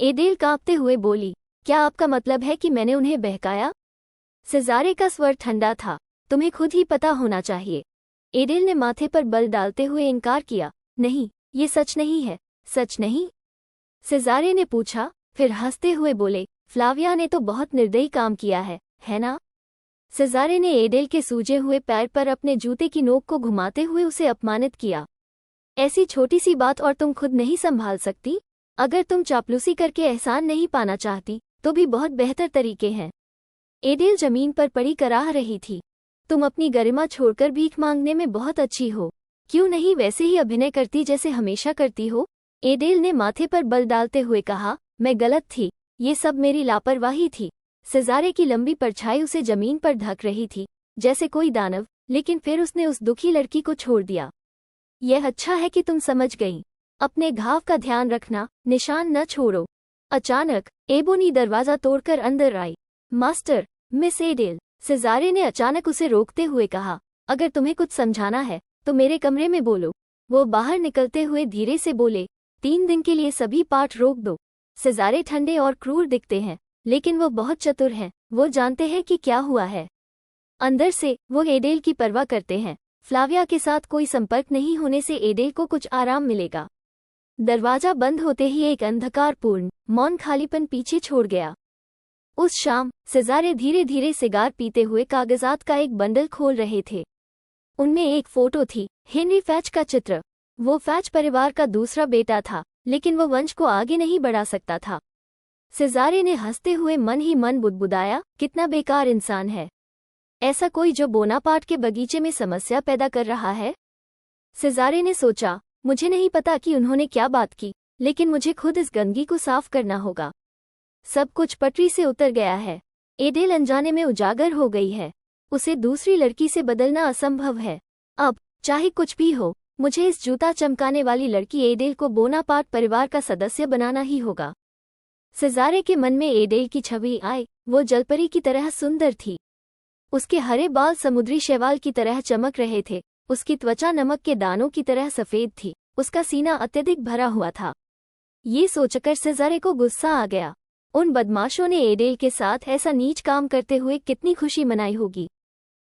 एडेल कांपते हुए बोली, क्या आपका मतलब है कि मैंने उन्हें बहकाया? सेजारे का स्वर ठंडा था। तुम्हें खुद ही पता होना चाहिए। एडेल ने माथे पर बल डालते हुए इनकार किया। नहीं, ये सच नहीं है। सच नहीं? सेजारे ने पूछा, फिर हंसते हुए बोले, फ्लाविया ने तो बहुत निर्दयी काम किया है ना? सेजारे ने एडेल के सूजे हुए पैर पर अपने जूते की नोक को घुमाते हुए उसे अपमानित किया। ऐसी छोटी सी बात और तुम खुद नहीं संभाल सकती? अगर तुम चापलूसी करके एहसान नहीं पाना चाहती तो भी बहुत बेहतर तरीके हैं। एडेल जमीन पर पड़ी कराह रही थी। तुम अपनी गरिमा छोड़कर भीख मांगने में बहुत अच्छी हो। क्यों नहीं वैसे ही अभिनय करती जैसे हमेशा करती हो? एडेल ने माथे पर बल डालते हुए कहा, मैं गलत थी। ये सब मेरी लापरवाही थी। सेजारे की लंबी परछाई उसे जमीन पर ढक रही थी, जैसे कोई दानव, लेकिन फिर उसने उस दुखी लड़की को छोड़ दिया। यह अच्छा है कि तुम समझ गई। अपने घाव का ध्यान रखना, निशान न छोड़ो। अचानक एबोनी दरवाजा तोड़कर अंदर आई। मास्टर, मिस एडेल, सेजारे ने अचानक उसे रोकते हुए कहा, अगर तुम्हें कुछ समझाना है तो मेरे कमरे में बोलो। वो बाहर निकलते हुए धीरे से बोले, 3 दिन के लिए सभी पाठ रोक दो। सेजारे ठंडे और क्रूर दिखते हैं, लेकिन वो बहुत चतुर हैं। वो जानते हैं कि क्या हुआ है। अंदर से वो एडेल की परवाह करते हैं। फ्लाविया के साथ कोई संपर्क नहीं होने से एडेल को कुछ आराम मिलेगा। दरवाजा बंद होते ही एक अंधकारपूर्ण, मौन खालीपन पीछे छोड़ गया। उस शाम सेजारे धीरे धीरे सिगार पीते हुए कागजात का एक बंडल खोल रहे थे। उनमें एक फोटो थी, हेनरी फैच का चित्र। वो फैच परिवार का दूसरा बेटा था, लेकिन वो वंश को आगे नहीं बढ़ा सकता था। सेजारे ने हंसते हुए मन ही मन बुदबुदाया, कितना बेकार इंसान है ऐसा कोई जो बोनापार्ट के बगीचे में समस्या पैदा कर रहा है। सेजारे ने सोचा, मुझे नहीं पता कि उन्होंने क्या बात की, लेकिन मुझे खुद इस गंदगी को साफ करना होगा। सब कुछ पटरी से उतर गया है। एडेल अनजाने में उजागर हो गई है। उसे दूसरी लड़की से बदलना असंभव है। अब चाहे कुछ भी हो, मुझे इस जूता चमकाने वाली लड़की एडेल को बोनापार्ट परिवार का सदस्य बनाना ही होगा। सेजारे के मन में एडेल की छवि आई। वो जलपरी की तरह सुंदर थी। उसके हरे बाल समुद्री शैवाल की तरह चमक रहे थे। उसकी त्वचा नमक के दानों की तरह सफेद थी। उसका सीना अत्यधिक भरा हुआ था। ये सोचकर सेजारे को गुस्सा आ गया। उन बदमाशों ने एडेल के साथ ऐसा नीच काम करते हुए कितनी खुशी मनाई होगी।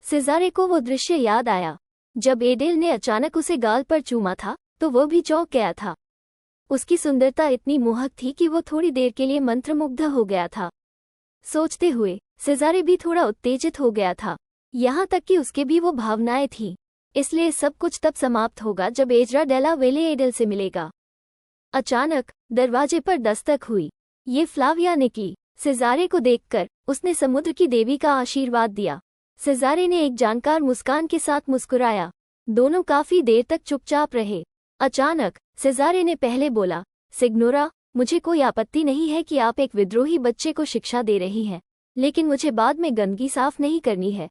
सेजारे को वो दृश्य याद आया जब एडेल ने अचानक उसे गाल पर चूमा था, तो वो भी चौंक गया था। उसकी सुंदरता इतनी मोहक थी कि वो थोड़ी देर के लिए मंत्रमुग्ध हो गया था। सोचते हुए सेजारे भी थोड़ा उत्तेजित हो गया था, यहाँ तक कि उसके भी वो भावनाएं थीं। इसलिए सब कुछ तब समाप्त होगा जब एजरा डेला वेले एडेल से मिलेगा। अचानक दरवाजे पर दस्तक हुई। ये फ्लाविया निकली। सेजारे को देखकर उसने समुद्र की देवी का आशीर्वाद दिया। सेजारे ने एक जानकार मुस्कान के साथ मुस्कुराया। दोनों काफी देर तक चुपचाप रहे। अचानक सेजारे ने पहले बोला, सिग्नोरा, मुझे कोई आपत्ति नहीं है कि आप एक विद्रोही बच्चे को शिक्षा दे रही हैं, लेकिन मुझे बाद में गंदगी साफ नहीं करनी है।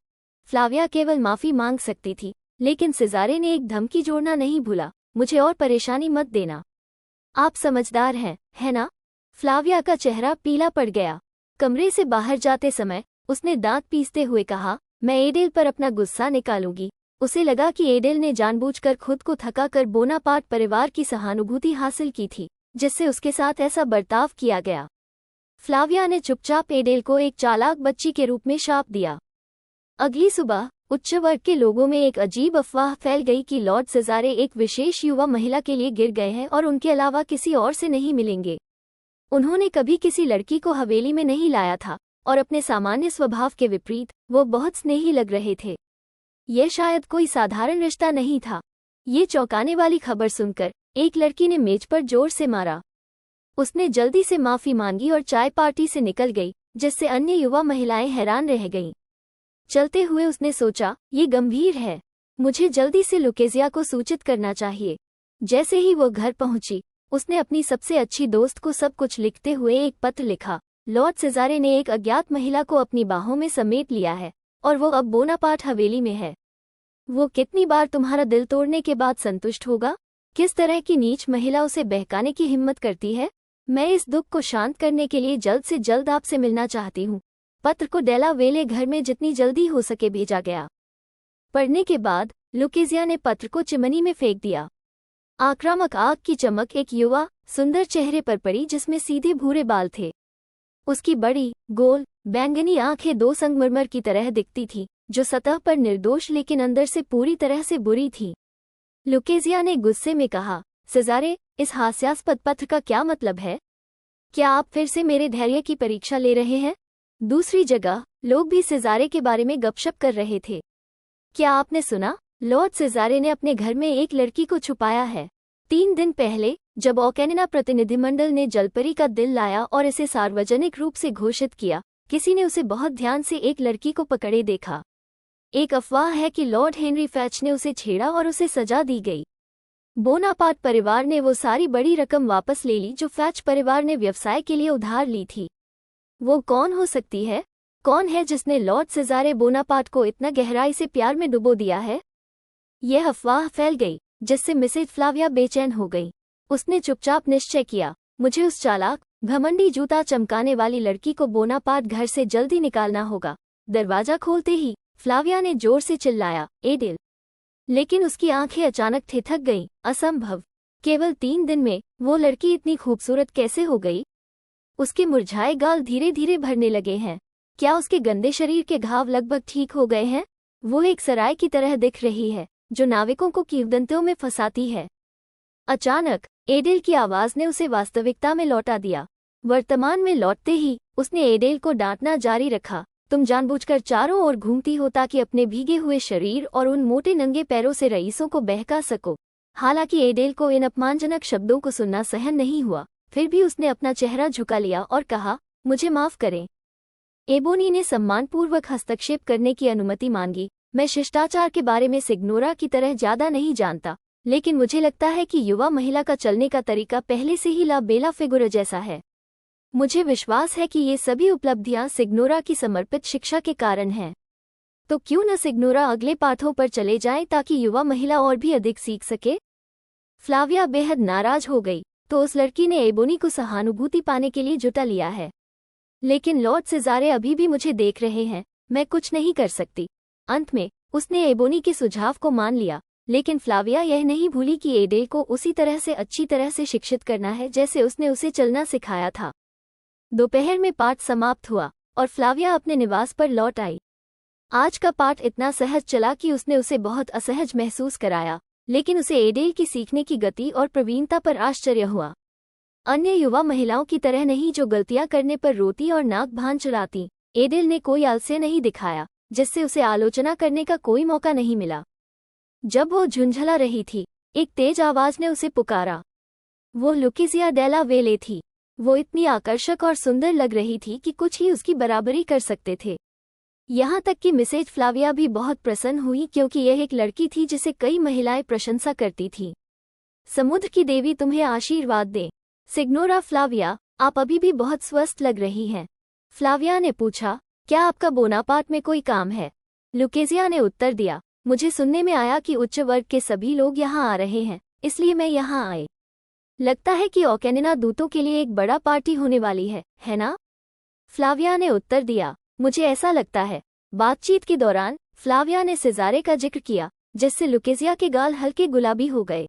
फ्लाविया केवल माफी मांग सकती थी, लेकिन सेजारे ने एक धमकी जोड़ना नहीं भूला, मुझे और परेशानी मत देना। आप समझदार हैं, है ना? फ्लाविया का चेहरा पीला पड़ गया। कमरे से बाहर जाते समय उसने दांत पीसते हुए कहा, मैं एडेल पर अपना गुस्सा निकालूंगी। उसे लगा कि एडेल ने जानबूझकर खुद को थका कर बोनापार्ट परिवार की सहानुभूति हासिल की थी, जिससे उसके साथ ऐसा बर्ताव किया गया। फ्लाविया ने चुपचाप एडेल को एक चालाक बच्ची के रूप में शाप दिया। अगली सुबह उच्च वर्ग के लोगों में एक अजीब अफवाह फैल गई कि लॉर्ड सेजारे एक विशेष युवा महिला के लिए गिर गए हैं और उनके अलावा किसी और से नहीं मिलेंगे। उन्होंने कभी किसी लड़की को हवेली में नहीं लाया था और अपने सामान्य स्वभाव के विपरीत वो बहुत स्नेही लग रहे थे। यह शायद कोई साधारण रिश्ता नहीं था। ये चौंकाने वाली खबर सुनकर एक लड़की ने मेज पर जोर से मारा। उसने जल्दी से माफी मांगी और चाय पार्टी से निकल गई, जिससे अन्य युवा महिलाएं हैरान रह गईं। चलते हुए उसने सोचा, ये गंभीर है, मुझे जल्दी से लुकेजिया को सूचित करना चाहिए। जैसे ही वो घर पहुंची, उसने अपनी सबसे अच्छी दोस्त को सब कुछ लिखते हुए एक पत्र लिखा। लॉर्ड सेजारे ने एक अज्ञात महिला को अपनी बाहों में समेट लिया है और वो अब बोनापार्ट हवेली में है। वो कितनी बार तुम्हारा दिल तोड़ने के बाद संतुष्ट होगा? किस तरह की नीच महिला उसे बहकाने की हिम्मत करती है? मैं इस दुख को शांत करने के लिए जल्द से जल्द आपसे मिलना चाहती हूँ। पत्र को डेला वेले घर में जितनी जल्दी हो सके भेजा गया। पढ़ने के बाद लुकेजिया ने पत्र को चिमनी में फेंक दिया। आक्रामक आग की चमक एक युवा सुंदर चेहरे पर पड़ी जिसमें सीधे भूरे बाल थे। उसकी बड़ी गोल बैंगनी आंखें दो संगमरमर की तरह दिखती थीं, जो सतह पर निर्दोष लेकिन अंदर से पूरी तरह से बुरी थी। लुकेजिया ने गुस्से में कहा, सेजारे, इस हास्यास्पद पत्र का क्या मतलब है? क्या आप फिर से मेरे धैर्य की परीक्षा ले रहे हैं? दूसरी जगह लोग भी सेजारे के बारे में गपशप कर रहे थे। क्या आपने सुना? लॉर्ड सेजारे ने अपने घर में एक लड़की को छुपाया है। 3 दिन पहले जब ओकेनिना प्रतिनिधिमंडल ने जलपरी का दिल लाया और इसे सार्वजनिक रूप से घोषित किया, किसी ने उसे बहुत ध्यान से एक लड़की को पकड़े देखा। एक अफवाह है कि लॉर्ड हेनरी फैच ने उसे छेड़ा और उसे सजा दी गई। बोनापार्ट परिवार ने वो सारी बड़ी रकम वापस ले ली जो फैच परिवार ने व्यवसाय के लिए उधार ली थी। वो कौन हो सकती है? कौन है जिसने लॉर्ड सेजारे बोनापार्ट को इतना गहराई से प्यार में डुबो दिया है? यह अफवाह फैल गई, जिससे मिसेज फ्लाविया बेचैन हो गई। उसने चुपचाप निश्चय किया, मुझे उस चालाक, घमंडी, जूता चमकाने वाली लड़की को बोनापार्ट घर से जल्दी निकालना होगा। दरवाजा खोलते ही फ्लाविया ने जोर से चिल्लाया, एडिल! लेकिन उसकी आंखें अचानक ठिठक गईं। असंभव! केवल 3 दिन में वो लड़की इतनी खूबसूरत कैसे हो गई? उसके मुरझाए गाल धीरे धीरे भरने लगे हैं। क्या उसके गंदे शरीर के घाव लगभग ठीक हो गए हैं? वो एक सराय की तरह दिख रही है, जो नाविकों को किंवदंतियों में फंसाती है। अचानक एडेल की आवाज ने उसे वास्तविकता में लौटा दिया। वर्तमान में लौटते ही उसने एडेल को डांटना जारी रखा, तुम जानबूझकर चारों ओर घूमती हो ताकि अपने भीगे हुए शरीर और उन मोटे नंगे पैरों से रईसों को बहका सको। हालांकि एडेल को इन अपमानजनक शब्दों को सुनना सहन नहीं हुआ, फिर भी उसने अपना चेहरा झुका लिया और कहा, मुझे माफ करें। एबोनी ने सम्मानपूर्वक हस्तक्षेप करने की अनुमति मांगी। मैं शिष्टाचार के बारे में सिग्नोरा की तरह ज्यादा नहीं जानता, लेकिन मुझे लगता है कि युवा महिला का चलने का तरीका पहले से ही ला बेला फिगुरा जैसा है। मुझे विश्वास है कि ये सभी उपलब्धियां सिग्नोरा की समर्पित शिक्षा के कारण हैं। तो क्यों न सिग्नोरा अगले पाठों पर चले जाएं ताकि युवा महिला और भी अधिक सीख सके? फ्लाविया बेहद नाराज हो गई, तो उस लड़की ने एबोनी को सहानुभूति पाने के लिए जुटा लिया है। लेकिन लॉर्ड सेजारे अभी भी मुझे देख रहे हैं, मैं कुछ नहीं कर सकती। अंत में उसने एबोनी के सुझाव को मान लिया, लेकिन फ्लाविया यह नहीं भूली कि एडेल को उसी तरह से अच्छी तरह से शिक्षित करना है जैसे उसने उसे चलना सिखाया था। दोपहर में पाठ समाप्त हुआ और फ्लाविया अपने निवास पर लौट आई। आज का पाठ इतना सहज चला कि उसने उसे बहुत असहज महसूस कराया, लेकिन उसे एडेल की सीखने की गति और प्रवीणता पर आश्चर्य हुआ। अन्य युवा महिलाओं की तरह नहीं जो गलतियां करने पर रोती और नाक भान चलाती, एडेल ने कोई आलस्य नहीं दिखाया, जिससे उसे आलोचना करने का कोई मौका नहीं मिला। जब वो झुंझला रही थी, एक तेज आवाज ने उसे पुकारा। वो लुकेजिया डेला वेले थी। वो इतनी आकर्षक और सुंदर लग रही थी कि कुछ ही उसकी बराबरी कर सकते थे। यहाँ तक कि मिसेज फ्लाविया भी बहुत प्रसन्न हुई, क्योंकि यह एक लड़की थी जिसे कई महिलाएं प्रशंसा करती थीं। समुद्र की देवी तुम्हें आशीर्वाद दे। सिग्नोरा फ्लाविया, आप अभी भी बहुत स्वस्थ लग रही हैं। फ्लाविया ने पूछा, क्या आपका बोनापार्ट में कोई काम है? लुकेजिया ने उत्तर दिया, मुझे सुनने में आया कि उच्च वर्ग के सभी लोग यहाँ आ रहे हैं, इसलिए मैं यहाँ आई। लगता है कि ओकेनिना दूतों के लिए एक बड़ा पार्टी होने वाली है ना? फ्लाविया ने उत्तर दिया, मुझे ऐसा लगता है। बातचीत के दौरान फ्लाविया ने सेजारे का जिक्र किया, जिससे लुकेजिया के गाल हल्के गुलाबी हो गए।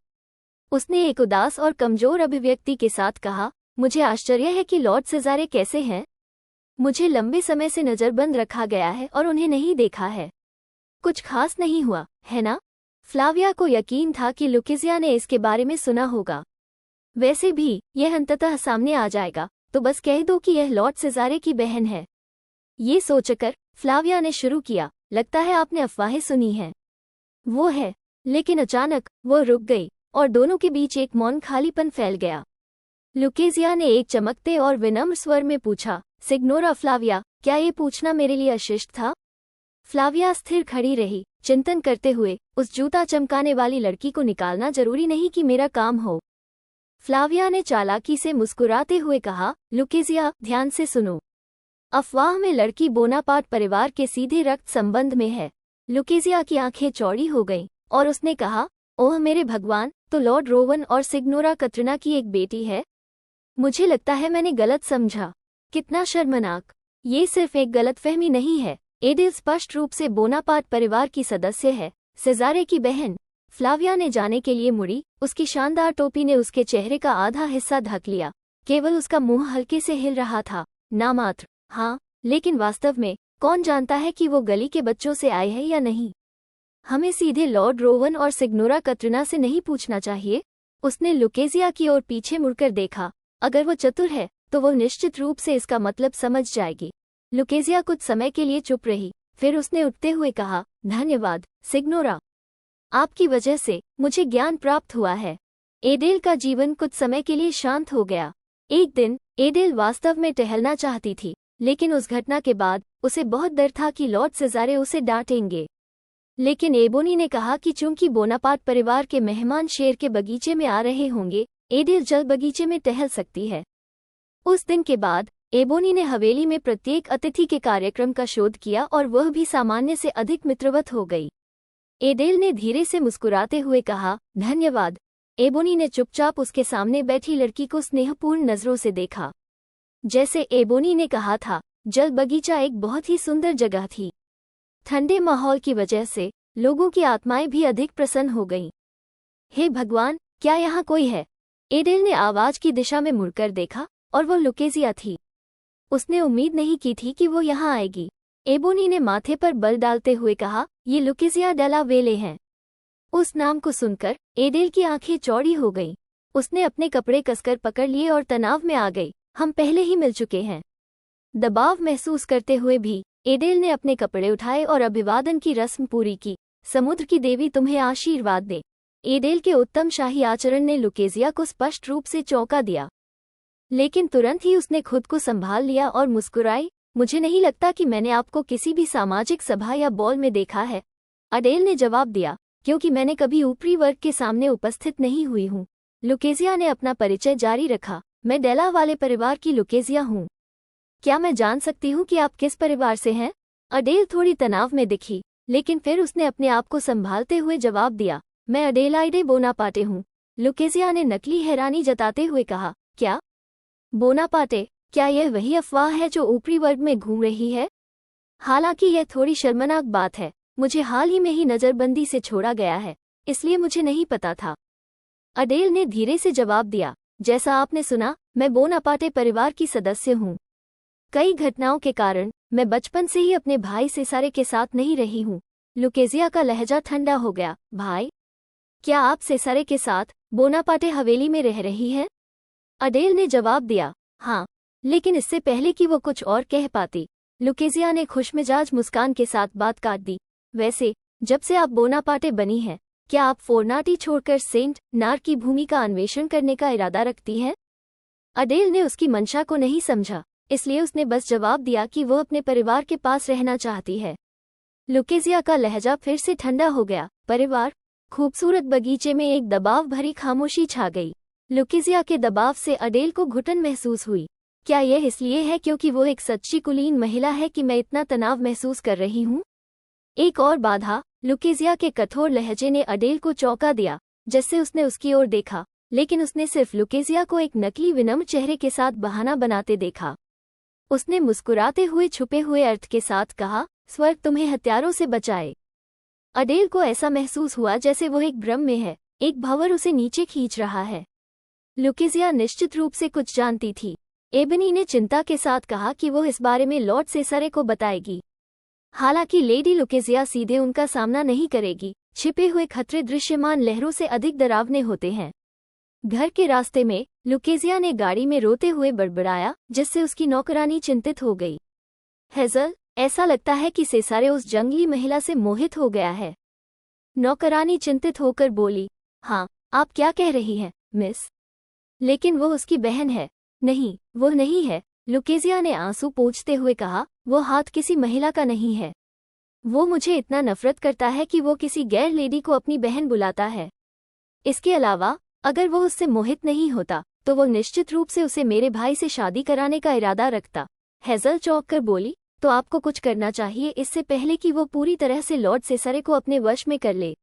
उसने एक उदास और कमजोर अभिव्यक्ति के साथ कहा, मुझे आश्चर्य है कि लॉर्ड सेजारे कैसे हैं? मुझे लंबे समय से नजरबंद रखा गया है और उन्हें नहीं देखा है। कुछ खास नहीं हुआ, है ना? फ्लाविया को यकीन था कि लुकेजिया ने इसके बारे में सुना होगा। वैसे भी यह अंततः सामने आ जाएगा, तो बस कह दो कि यह लॉर्ड सेजारे की बहन है। ये सोचकर फ्लाविया ने शुरू किया, लगता है आपने अफवाहें सुनी हैं। वो है। लेकिन अचानक वो रुक गई और दोनों के बीच एक मौन खालीपन फैल गया। लुकेजिया ने एक चमकते और विनम्र स्वर में पूछा, सिग्नोरा फ्लाविया, क्या ये पूछना मेरे लिए अशिष्ट था? फ्लाविया स्थिर खड़ी रही, चिंतन करते हुए। उस जूता चमकाने वाली लड़की को निकालना जरूरी नहीं कि मेरा काम हो। फ्लाविया ने चालाकी से मुस्कुराते हुए कहा, लुकेजिया, ध्यान से सुनो। अफवाह में लड़की बोनापार्ट परिवार के सीधे रक्त संबंध में है। लुकेजिया की आंखें चौड़ी हो गईं और उसने कहा, ओह मेरे भगवान, तो लॉर्ड रोवन और सिग्नोरा कत्रिना की एक बेटी है? मुझे लगता है मैंने गलत समझा। कितना शर्मनाक। ये सिर्फ एक गलतफहमी नहीं है। एडिल स्पष्ट रूप से बोनापार्ट परिवार की सदस्य है, सेजारे की बहन। फ्लाविया ने जाने के लिए मुड़ी। उसकी शानदार टोपी ने उसके चेहरे का आधा हिस्सा ढक लिया। केवल उसका मुंह हल्के से हिल रहा था, नामात्र। हाँ, लेकिन वास्तव में कौन जानता है कि वो गली के बच्चों से आए हैं या नहीं। हमें सीधे लॉर्ड रोवन और सिग्नोरा कतरीना से नहीं पूछना चाहिए। उसने लुकेजिया की ओर पीछे मुड़कर देखा। अगर वो चतुर है तो वो निश्चित रूप से इसका मतलब समझ जाएगी। लुकेजिया कुछ समय के लिए चुप रही, फिर उसने उठते हुए कहा, धन्यवाद सिग्नोरा, आपकी वजह से मुझे ज्ञान प्राप्त हुआ है। एडेल का जीवन कुछ समय के लिए शांत हो गया। एक दिन एडेल वास्तव में टहलना चाहती थी, लेकिन उस घटना के बाद उसे बहुत डर था कि लॉर्ड सेजारे उसे डांटेंगे। लेकिन एबोनी ने कहा कि चूंकि बोनापार्ट परिवार के मेहमान शेर के बगीचे में आ रहे होंगे, एडेल जल बगीचे में टहल सकती है। उस दिन के बाद एबोनी ने हवेली में प्रत्येक अतिथि के कार्यक्रम का शोध किया और वह भी सामान्य से अधिक मित्रवत हो गई। एडेल ने धीरे से मुस्कुराते हुए कहा, धन्यवाद। एबोनी ने चुपचाप उसके सामने बैठी लड़की को स्नेहपूर्ण नजरों से देखा। जैसे एबोनी ने कहा था, जल बगीचा एक बहुत ही सुंदर जगह थी। ठंडे माहौल की वजह से लोगों की आत्माएं भी अधिक प्रसन्न हो गईं। हे भगवान, क्या यहाँ कोई है? एडेल ने आवाज की दिशा में मुड़कर देखा और वो लुकेजिया थी। उसने उम्मीद नहीं की थी कि वो यहाँ आएगी। एबोनी ने माथे पर बल डालते हुए कहा, ये लुकेजिया डेला वेले हैं। उस नाम को सुनकर एडेल की आंखें चौड़ी हो गईं। उसने अपने कपड़े कसकर पकड़ लिए और तनाव में आ गई। हम पहले ही मिल चुके हैं। दबाव महसूस करते हुए भी एडेल ने अपने कपड़े उठाए और अभिवादन की रस्म पूरी की। समुद्र की देवी तुम्हें आशीर्वाद दे। एडेल के उत्तम शाही आचरण ने लुकेजिया को स्पष्ट रूप से चौंका दिया, लेकिन तुरंत ही उसने खुद को संभाल लिया और मुस्कुराई। मुझे नहीं लगता कि मैंने आपको किसी भी सामाजिक सभा या बॉल में देखा है, एडेल ने जवाब दिया, क्योंकि मैंने कभी ऊपरी वर्ग के सामने उपस्थित नहीं हुई हूँ। लुकेजिया ने अपना परिचय जारी रखा, मैं डेला वाले परिवार की लुकेजिया हूँ। क्या मैं जान सकती हूँ कि आप किस परिवार से हैं? एडेल थोड़ी तनाव में दिखी, लेकिन फिर उसने अपने आप को संभालते हुए जवाब दिया, मैं एडेलाइडे बोनापार्टे हूँ। लुकेजिया ने नकली हैरानी जताते हुए कहा, क्या बोनापार्टे? क्या यह वही अफवाह है जो ऊपरी वर्ग में घूम रही है? हालांकि यह थोड़ी शर्मनाक बात है। मुझे हाल ही में ही नजरबंदी से छोड़ा गया है, इसलिए मुझे नहीं पता था। एडेल ने धीरे से जवाब दिया, जैसा आपने सुना, मैं बोनापार्टे परिवार की सदस्य हूँ। कई घटनाओं के कारण मैं बचपन से ही अपने भाई सेसारे के साथ नहीं रही हूँ। लुकेजिया का लहजा ठंडा हो गया। भाई? क्या आप सेसारे के साथ बोनापार्टे हवेली में रह रही है? एडेल ने जवाब दिया, हाँ। लेकिन इससे पहले कि वो कुछ और कह पाती, लुकेजिया ने खुशमिजाज मुस्कान के साथ बात काट दी। वैसे, जब से आप बोनापार्टे बनी हैं, क्या आप फोर्नाटी छोड़कर सेंट नार की भूमि का अन्वेषण करने का इरादा रखती हैं? एडेल ने उसकी मंशा को नहीं समझा, इसलिए उसने बस जवाब दिया कि वो अपने परिवार के पास रहना चाहती है। लुकेजिया का लहजा फिर से ठंडा हो गया। परिवार? खूबसूरत बगीचे में एक दबाव भरी खामोशी छा गई। लुकेजिया के दबाव से एडेल को घुटन महसूस हुई। क्या यह इसलिए है क्योंकि वो एक सच्ची कुलीन महिला है कि मैं इतना तनाव महसूस कर रही हूँ? एक और बाधा, लुकेजिया के कठोर लहजे ने एडेल को चौंका दिया। जैसे उसने उसकी ओर देखा, लेकिन उसने सिर्फ लुकेजिया को एक नकली विनम्र चेहरे के साथ बहाना बनाते देखा। उसने मुस्कुराते हुए छुपे हुए अर्थ के साथ कहा, स्वर्ग तुम्हें हत्यारों से बचाए। एडेल को ऐसा महसूस हुआ जैसे वो एक भ्रम में है, एक भंवर उसे नीचे खींच रहा है। लुकेजिया निश्चित रूप से कुछ जानती थी। एबनी ने चिंता के साथ कहा कि वो इस बारे में लॉर्ड सेसारे को बताएगी। हालांकि लेडी लुकेजिया सीधे उनका सामना नहीं करेगी। छिपे हुए खतरे दृश्यमान लहरों से अधिक डरावने होते हैं। घर के रास्ते में लुकेजिया ने गाड़ी में रोते हुए बड़बड़ाया, जिससे उसकी नौकरानी चिंतित हो गई। हेजल, ऐसा लगता है कि सेसारे उस जंगली महिला से मोहित हो गया है। नौकरानी चिंतित होकर बोली, हाँ, आप क्या कह रही हैं, मिस? लेकिन वो उसकी बहन है। नहीं, वो नहीं है, लुकेजिया ने आंसू पोंछते हुए कहा, वो हाथ किसी महिला का नहीं है। वो मुझे इतना नफरत करता है कि वो किसी गैर लेडी को अपनी बहन बुलाता है। इसके अलावा, अगर वो उससे मोहित नहीं होता, तो वो निश्चित रूप से उसे मेरे भाई से शादी कराने का इरादा रखता। हेजल चौंक कर बोली, तो आपको कुछ करना चाहिए इससे पहले कि वो पूरी तरह से लॉर्ड सेसारे को अपने वश में कर ले।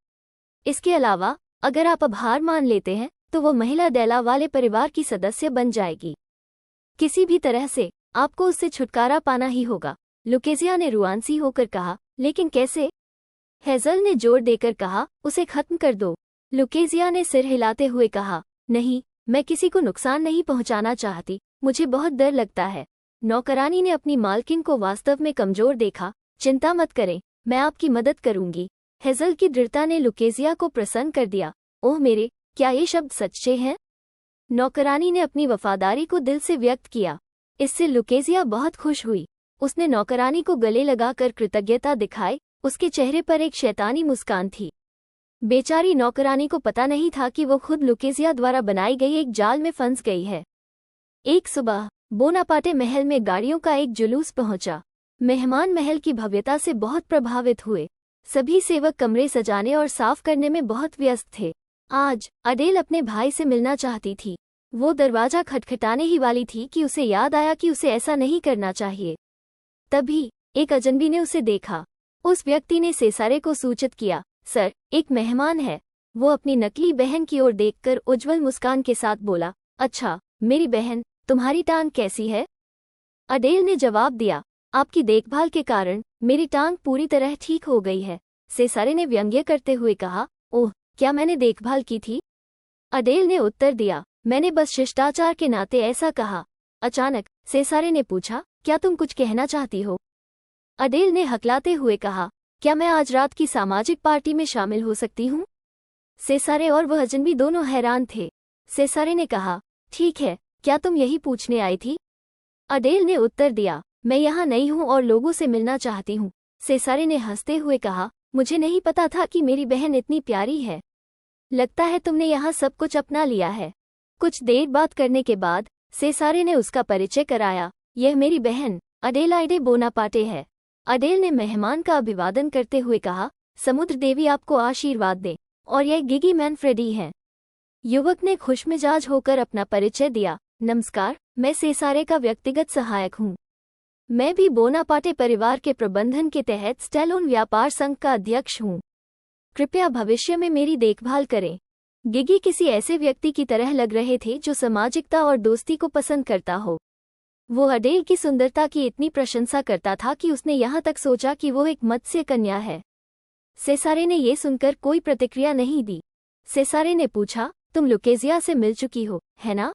इसके अलावा, अगर आप अब हार मान लेते हैं, तो वो महिला डेला वाले परिवार की सदस्य बन जाएगी। किसी भी तरह से आपको उससे छुटकारा पाना ही होगा। लुकेजिया ने रुआंसी होकर कहा, लेकिन कैसे? हेजल ने जोर देकर कहा, उसे खत्म कर दो। लुकेजिया ने सिर हिलाते हुए कहा, नहीं, मैं किसी को नुकसान नहीं पहुंचाना चाहती, मुझे बहुत डर लगता है। नौकरानी ने अपनी मालकिन को वास्तव में कमजोर देखा। चिंता मत करें, मैं आपकी मदद करूंगी। हेजल की दृढ़ता ने लुकेजिया को प्रसन्न कर दिया। ओह मेरे, क्या ये शब्द सच्चे हैं? नौकरानी ने अपनी वफादारी को दिल से व्यक्त किया। इससे लुकेजिया बहुत खुश हुई। उसने नौकरानी को गले लगाकर कृतज्ञता दिखाई। उसके चेहरे पर एक शैतानी मुस्कान थी। बेचारी नौकरानी को पता नहीं था कि वो खुद लुकेजिया द्वारा बनाई गई एक जाल में फंस गई है। एक सुबह बोनापार्टे महल में गाड़ियों का एक जुलूस पहुंचा। मेहमान महल की भव्यता से बहुत प्रभावित हुए। सभी सेवक कमरे सजाने और साफ करने में बहुत व्यस्त थे। आज अडेल अपने भाई से मिलना चाहती थी। वो दरवाजा खटखटाने ही वाली थी कि उसे याद आया कि उसे ऐसा नहीं करना चाहिए। तभी एक अजनबी ने उसे देखा। उस व्यक्ति ने सेसारे को सूचित किया, सर, एक मेहमान है। वो अपनी नकली बहन की ओर देखकर उज्जवल मुस्कान के साथ बोला, अच्छा मेरी बहन, तुम्हारी टांग कैसी है? अडेल ने जवाब दिया, आपकी देखभाल के कारण मेरी टांग पूरी तरह ठीक हो गई है। सेसारे ने व्यंग्य करते हुए कहा, ओह, क्या मैंने देखभाल की थी? अडेल ने उत्तर दिया, मैंने बस शिष्टाचार के नाते ऐसा कहा। अचानक सेसारे ने पूछा, क्या तुम कुछ कहना चाहती हो? अडेल ने हकलाते हुए कहा, क्या मैं आज रात की सामाजिक पार्टी में शामिल हो सकती हूँ? सेसारे और वह अजनबी दोनों हैरान थे। सेसारे ने कहा, ठीक है, क्या तुम यही पूछने आई थी? अडेल ने उत्तर दिया, मैं यहाँ नई हूँ और लोगों से मिलना चाहती हूँ। सेसारे ने हंसते हुए कहा, मुझे नहीं पता था कि मेरी बहन इतनी प्यारी है। लगता है तुमने यहाँ सब कुछ अपना लिया है। कुछ देर बात करने के बाद सेसारे ने उसका परिचय कराया, यह मेरी बहन अडेलाइडे बोनापार्टे है। अडेल ने मेहमान का अभिवादन करते हुए कहा, समुद्र देवी आपको आशीर्वाद दे, और यह गिगी मैनफ्रेडी हैं। युवक ने खुशमिजाज होकर अपना परिचय दिया, नमस्कार, मैं सेसारे का व्यक्तिगत सहायक हूँ। मैं भी बोनापार्टे परिवार के प्रबंधन के तहत स्टेलोन व्यापार संघ का अध्यक्ष हूँ। कृपया भविष्य में मेरी देखभाल करें। गिगी किसी ऐसे व्यक्ति की तरह लग रहे थे जो सामाजिकता और दोस्ती को पसंद करता हो। वो अडेल की सुंदरता की इतनी प्रशंसा करता था कि उसने यहाँ तक सोचा कि वो एक मत्स्य कन्या है। सेसारे ने ये सुनकर कोई प्रतिक्रिया नहीं दी। सेसारे ने पूछा, तुम लुकेजिया से मिल चुकी हो, है ना?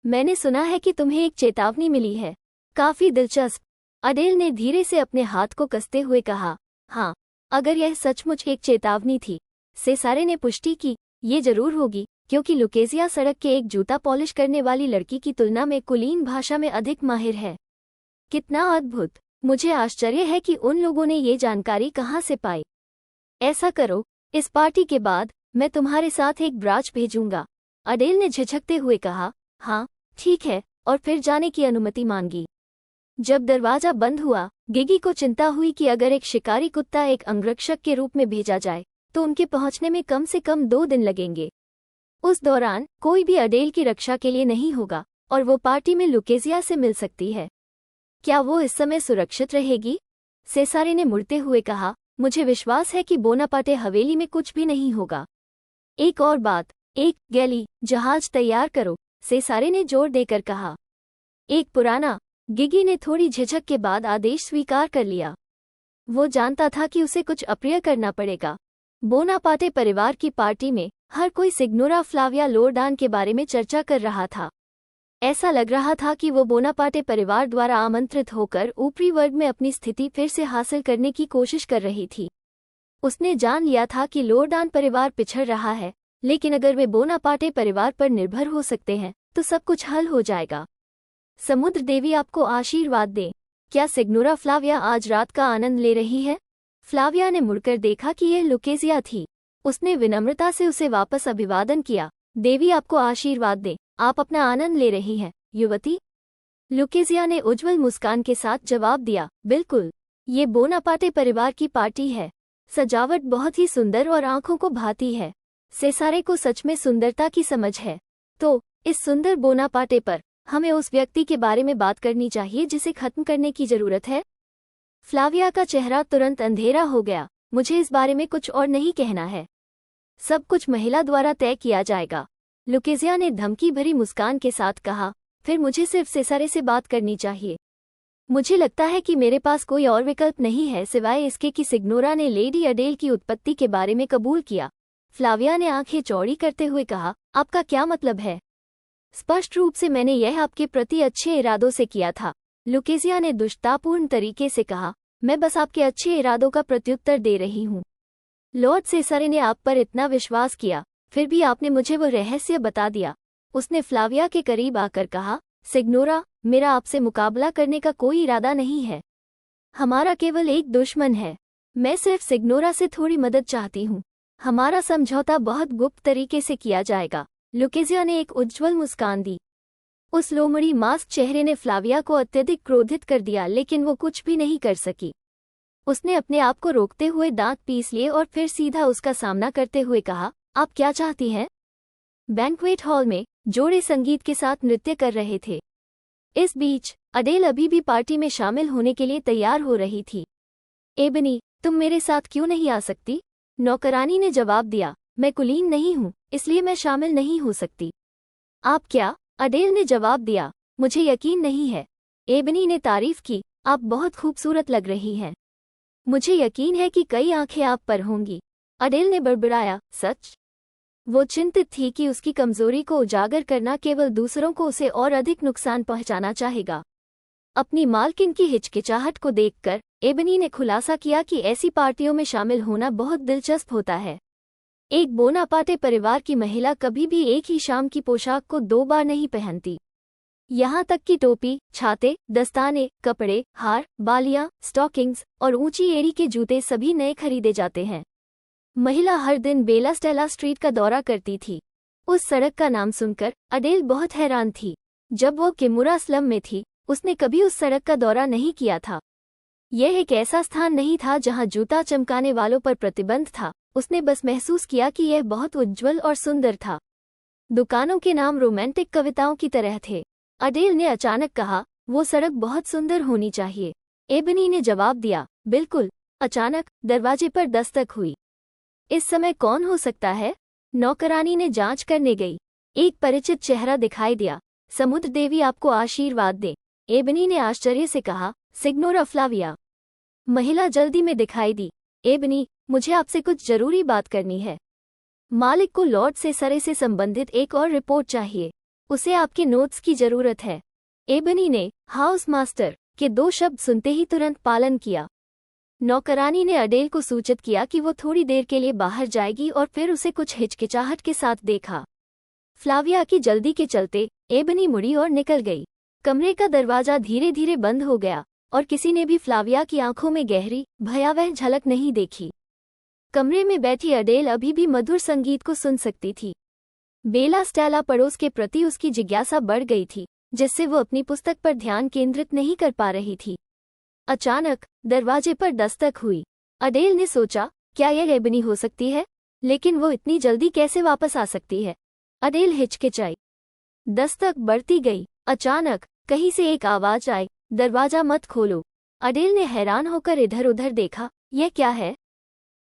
मैंने सुना है कि तुम्हें एक चेतावनी मिली है। काफी दिलचस्प। अडेल ने धीरे से अपने हाथ को कसते हुए कहा, हाँ, अगर यह सचमुच एक चेतावनी थी। सेसारे ने पुष्टि की, ये जरूर होगी, क्योंकि लुकेजिया सड़क के एक जूता पॉलिश करने वाली लड़की की तुलना में कुलीन भाषा में अधिक माहिर है। कितना अद्भुत! मुझे आश्चर्य है कि उन लोगों ने ये जानकारी कहाँ से पाई। ऐसा करो, इस पार्टी के बाद मैं तुम्हारे साथ एक ब्राज भेजूंगा। अडेल ने झिझकते हुए कहा, हाँ, ठीक है, और फिर जाने की अनुमति मांगी। जब दरवाजा बंद हुआ, गिगी को चिंता हुई कि अगर एक शिकारी कुत्ता एक अंगरक्षक के रूप में भेजा जाए तो उनके पहुंचने में कम से कम 2 दिन लगेंगे। उस दौरान कोई भी अडेल की रक्षा के लिए नहीं होगा और वो पार्टी में लुकेजिया से मिल सकती है। क्या वो इस समय सुरक्षित रहेगी? सेसारे ने मुड़ते हुए कहा, मुझे विश्वास है कि बोनापार्टे हवेली में कुछ भी नहीं होगा। एक और बात, एक गैली जहाज तैयार करो, सेसारे ने जोर देकर कहा। एक पुराना। गिगी ने थोड़ी झिझक के बाद आदेश स्वीकार कर लिया। वो जानता था कि उसे कुछ अप्रिय करना पड़ेगा। बोनापार्टे परिवार की पार्टी में हर कोई सिग्नोरा फ्लाविया लोरडान के बारे में चर्चा कर रहा था। ऐसा लग रहा था कि वो बोनापार्टे परिवार द्वारा आमंत्रित होकर ऊपरी वर्ग में अपनी स्थिति फिर से हासिल करने की कोशिश कर रही थी। उसने जान लिया था कि लोरडान परिवार पिछड़ रहा है, लेकिन अगर वे बोनापार्टे परिवार पर निर्भर हो सकते हैं तो सब कुछ हल हो जाएगा। समुद्र देवी आपको आशीर्वाद दे। क्या सिग्नोरा फ्लाविया आज रात का आनंद ले रही है? फ्लाविया ने मुड़कर देखा कि यह लुकेजिया थी। उसने विनम्रता से उसे वापस अभिवादन किया। देवी आपको आशीर्वाद दे, आप अपना आनंद ले रही हैं, युवती। लुकेजिया ने उज्जवल मुस्कान के साथ जवाब दिया, बिल्कुल, ये बोनापार्टे परिवार की पार्टी है। सजावट बहुत ही सुंदर और आंखों को भाती है। सेसारे को सच में सुंदरता की समझ है। तो इस सुंदर बोनापार्टे पर हमें उस व्यक्ति के बारे में बात करनी चाहिए जिसे खत्म करने की जरूरत है। फ्लाविया का चेहरा तुरंत अंधेरा हो गया। मुझे इस बारे में कुछ और नहीं कहना है। सब कुछ महिला द्वारा तय किया जाएगा। लुकेजिया ने धमकी भरी मुस्कान के साथ कहा, फिर मुझे सिर्फ सेसारे से बात करनी चाहिए। मुझे लगता है कि मेरे पास कोई और विकल्प नहीं है सिवाय इसके कि सिग्नोरा ने लेडी अडेल की उत्पत्ति के बारे में कबूल किया। फ्लाविया ने आंखें चौड़ी करते हुए कहा, आपका क्या मतलब है? स्पष्ट रूप से मैंने यह आपके प्रति अच्छे इरादों से किया था, लुकेजिया ने दुष्टतापूर्ण तरीके से कहा। मैं बस आपके अच्छे इरादों का प्रत्युत्तर दे रही हूँ। लॉर्ड सेसारे ने आप पर इतना विश्वास किया, फिर भी आपने मुझे वो रहस्य बता दिया। उसने फ्लाविया के करीब आकर कहा, सिग्नोरा, मेरा आपसे मुकाबला करने का कोई इरादा नहीं है। हमारा केवल एक दुश्मन है। मैं सिर्फ सिग्नोरा से थोड़ी मदद चाहती हूँ। हमारा समझौता बहुत गुप्त तरीके से किया जाएगा। लुकेजिया ने एक उज्ज्वल मुस्कान दी। उस लोमड़ी मास्क चेहरे ने फ्लाविया को अत्यधिक क्रोधित कर दिया, लेकिन वो कुछ भी नहीं कर सकी। उसने अपने आप को रोकते हुए दांत पीस लिए और फिर सीधा उसका सामना करते हुए कहा, आप क्या चाहती हैं? बैंक्वेट हॉल में जोड़े संगीत के साथ नृत्य कर रहे थे। इस बीच अडेल अभी भी पार्टी में शामिल होने के लिए तैयार हो रही थी। एबनी, तुम मेरे साथ क्यों नहीं आ सकती? नौकरानी ने जवाब दिया, मैं कुलीन नहीं हूँ, इसलिए मैं शामिल नहीं हो सकती। आप क्या? अडेल ने जवाब दिया, मुझे यकीन नहीं है। एबनी ने तारीफ की, आप बहुत खूबसूरत लग रही हैं। मुझे यकीन है कि कई आंखें आप पर होंगी। अडेल ने बड़बड़ाया, सच? वो चिंतित थी कि उसकी कमजोरी को उजागर करना केवल दूसरों को उसे और अधिक नुकसान पहुंचाना चाहेगा। अपनी मालकिन की हिचकिचाहट को देखकर एबनी ने खुलासा किया कि ऐसी पार्टियों में शामिल होना बहुत दिलचस्प होता है। एक बोनापार्टे परिवार की महिला कभी भी एक ही शाम की पोशाक को 2 बार नहीं पहनती। यहाँ तक कि टोपी, छाते, दस्ताने, कपड़े, हार, बालियां, स्टॉकिंग्स और ऊंची एड़ी के जूते सभी नए खरीदे जाते हैं। महिला हर दिन बेला स्टेला स्ट्रीट का दौरा करती थी। उस सड़क का नाम सुनकर अडेल बहुत हैरान थी। जब वो किमुरा स्लम में थी, उसने कभी उस सड़क का दौरा नहीं किया था। यह एक ऐसा स्थान नहीं था जहां जूता चमकाने वालों पर प्रतिबंध था। उसने बस महसूस किया कि यह बहुत उज्ज्वल और सुंदर था। दुकानों के नाम रोमांटिक कविताओं की तरह थे। अडेल ने अचानक कहा, वो सड़क बहुत सुंदर होनी चाहिए। एबनी ने जवाब दिया, बिल्कुल। अचानक दरवाजे पर दस्तक हुई। इस समय कौन हो सकता है? नौकरानी ने जांच करने गई। एक परिचित चेहरा दिखाई दिया। समुद्र देवी आपको आशीर्वाद दे, एबनी ने आश्चर्य से कहा। सिग्नोरा फ्लाविया। महिला जल्दी में दिखाई दी। एबनी, मुझे आपसे कुछ जरूरी बात करनी है। मालिक को लॉर्ड सेसारे से संबंधित एक और रिपोर्ट चाहिए। उसे आपके नोट्स की जरूरत है। एबनी ने हाउस मास्टर के 2 शब्द सुनते ही तुरंत पालन किया। नौकरानी ने अडेल को सूचित किया कि वो थोड़ी देर के लिए बाहर जाएगी और फिर उसे कुछ हिचकिचाहट के साथ देखा। फ्लाविया की जल्दी के चलते एबनी मुड़ी और निकल गई। कमरे का दरवाजा धीरे धीरे बंद हो गया और किसी ने भी फ्लाविया की आंखों में गहरी, भयावह झलक नहीं देखी। कमरे में बैठी अडेल अभी भी मधुर संगीत को सुन सकती थी। बेला स्टेला पड़ोस के प्रति उसकी जिज्ञासा बढ़ गई थी, जिससे वो अपनी पुस्तक पर ध्यान केंद्रित नहीं कर पा रही थी। अचानक दरवाजे पर दस्तक हुई। अडेल ने सोचा, क्या यह एबनी हो सकती है? लेकिन वो इतनी जल्दी कैसे वापस आ सकती है? अडेल हिचकिचाई। दस्तक बढ़ती गई। अचानक कहीं से एक आवाज आई, दरवाजा मत खोलो। अडेल ने हैरान होकर इधर उधर देखा, यह क्या है?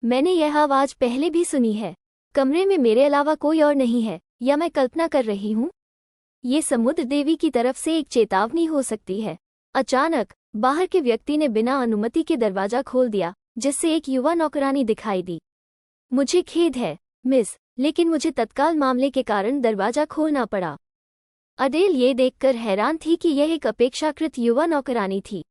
मैंने यह आवाज पहले भी सुनी है। कमरे में मेरे अलावा कोई और नहीं है, या मैं कल्पना कर रही हूँ? ये समुद्र देवी की तरफ से एक चेतावनी हो सकती है। अचानक बाहर के व्यक्ति ने बिना अनुमति के दरवाजा खोल दिया, जिससे एक युवा नौकरानी दिखाई दी। मुझे खेद है, मिस, लेकिन मुझे तत्काल मामले के कारण दरवाजा खोलना पड़ा। अडेल ये देखकर हैरान थी कि यह एक अपेक्षाकृत युवा नौकरानी थी।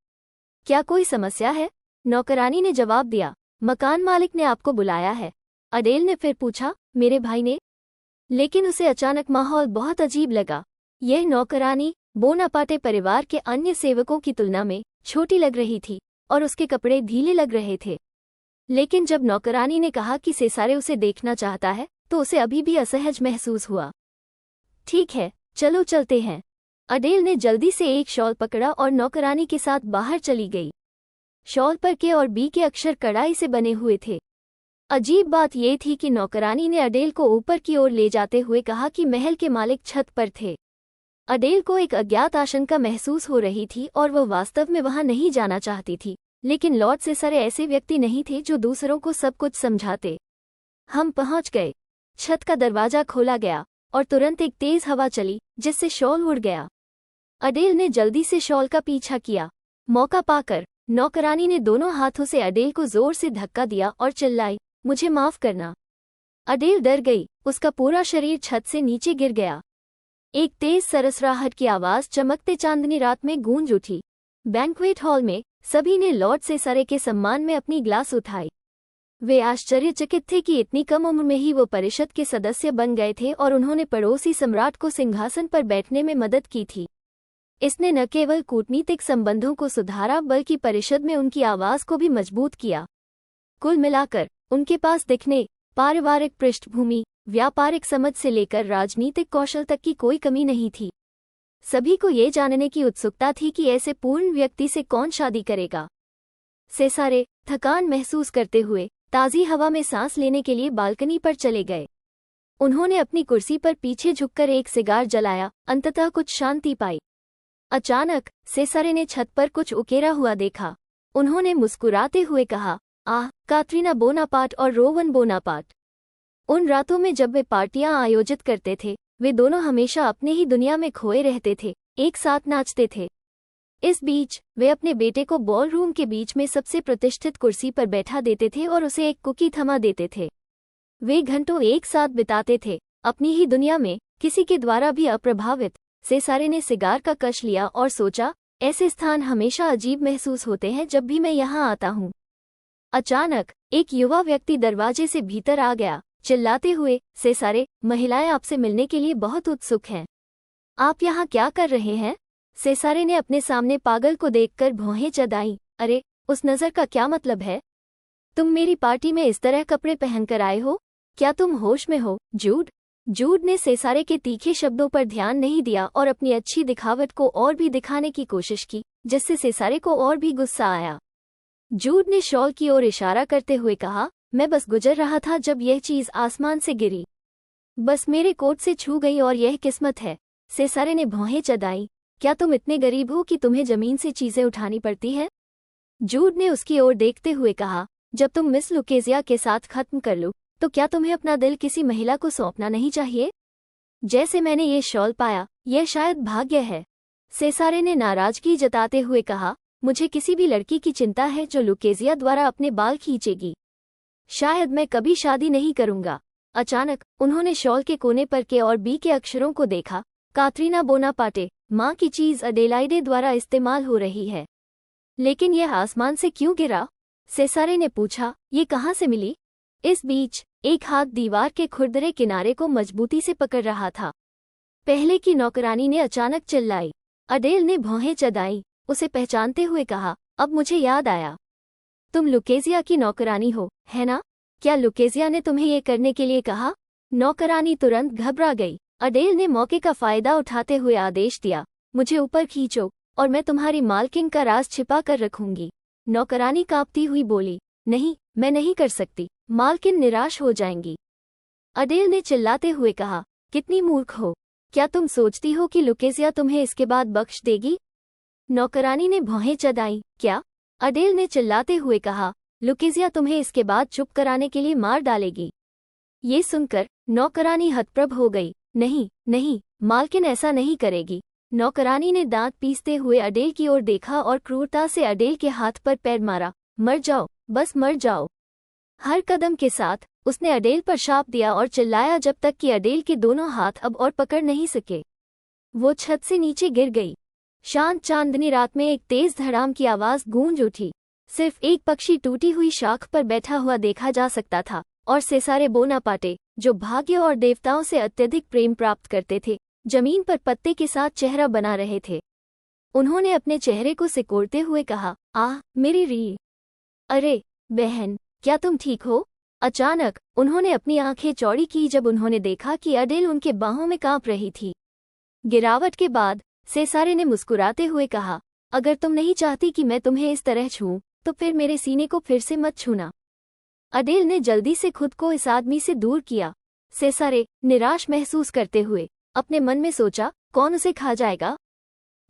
क्या कोई समस्या है? नौकरानी ने जवाब दिया, मकान मालिक ने आपको बुलाया है। अडेल ने फिर पूछा, मेरे भाई ने? लेकिन उसे अचानक माहौल बहुत अजीब लगा। यह नौकरानी बोनापार्टे परिवार के अन्य सेवकों की तुलना में छोटी लग रही थी और उसके कपड़े ढीले लग रहे थे। लेकिन जब नौकरानी ने कहा कि सेसारे उसे देखना चाहता है, तो उसे अभी भी असहज महसूस हुआ। ठीक है, चलो चलते हैं। अडेल ने जल्दी से एक शॉल पकड़ा और नौकरानी के साथ बाहर चली गई। शॉल पर के और बी के अक्षर कड़ाई से बने हुए थे। अजीब बात यह थी कि नौकरानी ने अडेल को ऊपर की ओर ले जाते हुए कहा कि महल के मालिक छत पर थे। अडेल को एक अज्ञात आशंका महसूस हो रही थी और वह वास्तव में वहां नहीं जाना चाहती थी, लेकिन लॉर्ड सेसारे ऐसे व्यक्ति नहीं थे जो दूसरों को सब कुछ समझाते। हम पहुंच गए। छत का दरवाजा खोला गया और तुरंत एक तेज हवा चली, जिससे शॉल उड़ गया। अडेल ने जल्दी से शॉल का पीछा किया। मौका पाकर नौकरानी ने दोनों हाथों से अडेल को जोर से धक्का दिया और चिल्लाई, मुझे माफ करना। अडेल डर गई, उसका पूरा शरीर छत से नीचे गिर गया। एक तेज सरसराहट की आवाज चमकते चांदनी रात में गूंज उठी। बैंक्वेट हॉल में सभी ने लॉर्ड सेसारे के सम्मान में अपनी ग्लास उठाई। वे आश्चर्यचकित थे कि इतनी कम उम्र में ही वो परिषद के सदस्य बन गए थे और उन्होंने पड़ोसी सम्राट को सिंहासन पर बैठने में मदद की थी। इसने न केवल कूटनीतिक संबंधों को सुधारा बल्कि परिषद में उनकी आवाज को भी मजबूत किया। कुल मिलाकर उनके पास दिखने, पारिवारिक पृष्ठभूमि, व्यापारिक समझ से लेकर राजनीतिक कौशल तक की कोई कमी नहीं थी। सभी को ये जानने की उत्सुकता थी कि ऐसे पूर्ण व्यक्ति से कौन शादी करेगा। सेसारे थकान महसूस करते हुए ताज़ी हवा में सांस लेने के लिए बालकनी पर चले गए। उन्होंने अपनी कुर्सी पर पीछे झुककर एक सिगार जलाया, अंततः कुछ शांति पाई। अचानक सेसारे ने छत पर कुछ उकेरा हुआ देखा। उन्होंने मुस्कुराते हुए कहा, आह, कातरीना बोनापार्ट और रोवन बोनापार्ट। उन रातों में जब वे पार्टियां आयोजित करते थे, वे दोनों हमेशा अपने ही दुनिया में खोए रहते थे, एक साथ नाचते थे। इस बीच वे अपने बेटे को बॉल रूम के बीच में सबसे प्रतिष्ठित कुर्सी पर बैठा देते थे और उसे एक कुकी थमा देते थे। वे घंटों एक साथ बिताते थे, अपनी ही दुनिया में, किसी के द्वारा भी अप्रभावित। सेसारे ने सिगार का कश लिया और सोचा, ऐसे स्थान हमेशा अजीब महसूस होते हैं जब भी मैं यहाँ आता हूँ। अचानक एक युवा व्यक्ति दरवाजे से भीतर आ गया, चिल्लाते हुए, सेसारे, महिलाएं आपसे मिलने के लिए बहुत उत्सुक हैं। आप यहाँ क्या कर रहे हैं? सेसारे ने अपने सामने पागल को देखकर भौहें चढ़ाईं। अरे, उस नज़र का क्या मतलब है? तुम मेरी पार्टी में इस तरह कपड़े पहनकर आए हो? क्या तुम होश में हो, जूड? जूड ने सेसारे के तीखे शब्दों पर ध्यान नहीं दिया और अपनी अच्छी दिखावट को और भी दिखाने की कोशिश की, जिससे सेसारे को और भी गुस्सा आया। जूड ने शॉल की ओर इशारा करते हुए कहा, मैं बस गुजर रहा था जब यह चीज़ आसमान से गिरी। बस मेरे कोट से छू गई और यह किस्मत है। सेसारे ने भौहें चढ़ाईं। क्या तुम इतने गरीब हो कि तुम्हें जमीन से चीजें उठानी पड़ती है? जूड ने उसकी ओर देखते हुए कहा, जब तुम मिस लुकेजिया के साथ खत्म कर लो, तो क्या तुम्हें अपना दिल किसी महिला को सौंपना नहीं चाहिए? जैसे मैंने ये शॉल पाया, यह शायद भाग्य है। सेसारे ने नाराजगी जताते हुए कहा, मुझे किसी भी लड़की की चिंता है जो लुकेजिया द्वारा अपने बाल खींचेगी। शायद मैं कभी शादी नहीं करूंगा। अचानक उन्होंने शॉल के कोने पर के और बी के अक्षरों को देखा। कातरीना बोनापार्टे, माँ की चीज अडेलाइडे द्वारा इस्तेमाल हो रही है। लेकिन यह आसमान से क्यों गिरा? सेसारे ने पूछा, ये कहाँ से मिली? इस बीच एक हाथ दीवार के खुरदरे किनारे को मजबूती से पकड़ रहा था। पहले की नौकरानी ने अचानक चिल्लाई। अडेल ने भौहें चढ़ाईं, उसे पहचानते हुए कहा, अब मुझे याद आया। तुम लुकेजिया की नौकरानी हो, है ना? क्या लुकेजिया ने तुम्हें ये करने के लिए कहा? नौकरानी तुरंत घबरा गई। अडेल ने मौके का फायदा उठाते हुए आदेश दिया, मुझे ऊपर खींचो और मैं तुम्हारी मालकिन का राज छिपा कर रखूंगी। नौकरानी कांपती हुई बोली, नहीं, मैं नहीं कर सकती, मालकिन निराश हो जाएंगी। अडेल ने चिल्लाते हुए कहा, कितनी मूर्ख हो, क्या तुम सोचती हो कि लुकेजिया तुम्हें इसके बाद बख्श देगी? नौकरानी ने भौहें चढ़ाईं। क्या? अडेल ने चिल्लाते हुए कहा, लुकेजिया तुम्हें इसके बाद चुप कराने के लिए मार डालेगी। ये सुनकर नौकरानी हतप्रभ हो गई। नहीं, नहीं, मालकिन ऐसा नहीं करेगी। नौकरानी ने दांत पीसते हुए अडेल की ओर देखा और क्रूरता से अडेल के हाथ पर पैर मारा। मर जाओ, बस मर जाओ। हर कदम के साथ उसने अडेल पर शाप दिया और चिल्लाया जब तक कि अडेल के दोनों हाथ अब और पकड़ नहीं सके। वो छत से नीचे गिर गई। शांत चांदनी रात में एक तेज धड़ाम की आवाज गूंज उठी। सिर्फ एक पक्षी टूटी हुई शाख पर बैठा हुआ देखा जा सकता था और सेसारे बोनापार्टे, जो भाग्य और देवताओं से अत्यधिक प्रेम प्राप्त करते थे, जमीन पर पत्ते के साथ चेहरा बना रहे थे। उन्होंने अपने चेहरे को सिकोड़ते हुए कहा, आह, मेरी री। अरे बहन, क्या तुम ठीक हो? अचानक उन्होंने अपनी आंखें चौड़ी की जब उन्होंने देखा कि अडेल उनके बाहों में कांप रही थी। गिरावट के बाद सेसारे ने मुस्कुराते हुए कहा, अगर तुम नहीं चाहती कि मैं तुम्हें इस तरह छूऊं, तो फिर मेरे सीने को फिर से मत छूना। अडेल ने जल्दी से खुद को इस आदमी से दूर किया। सेसारे निराश महसूस करते हुए अपने मन में सोचा, कौन उसे खा जाएगा?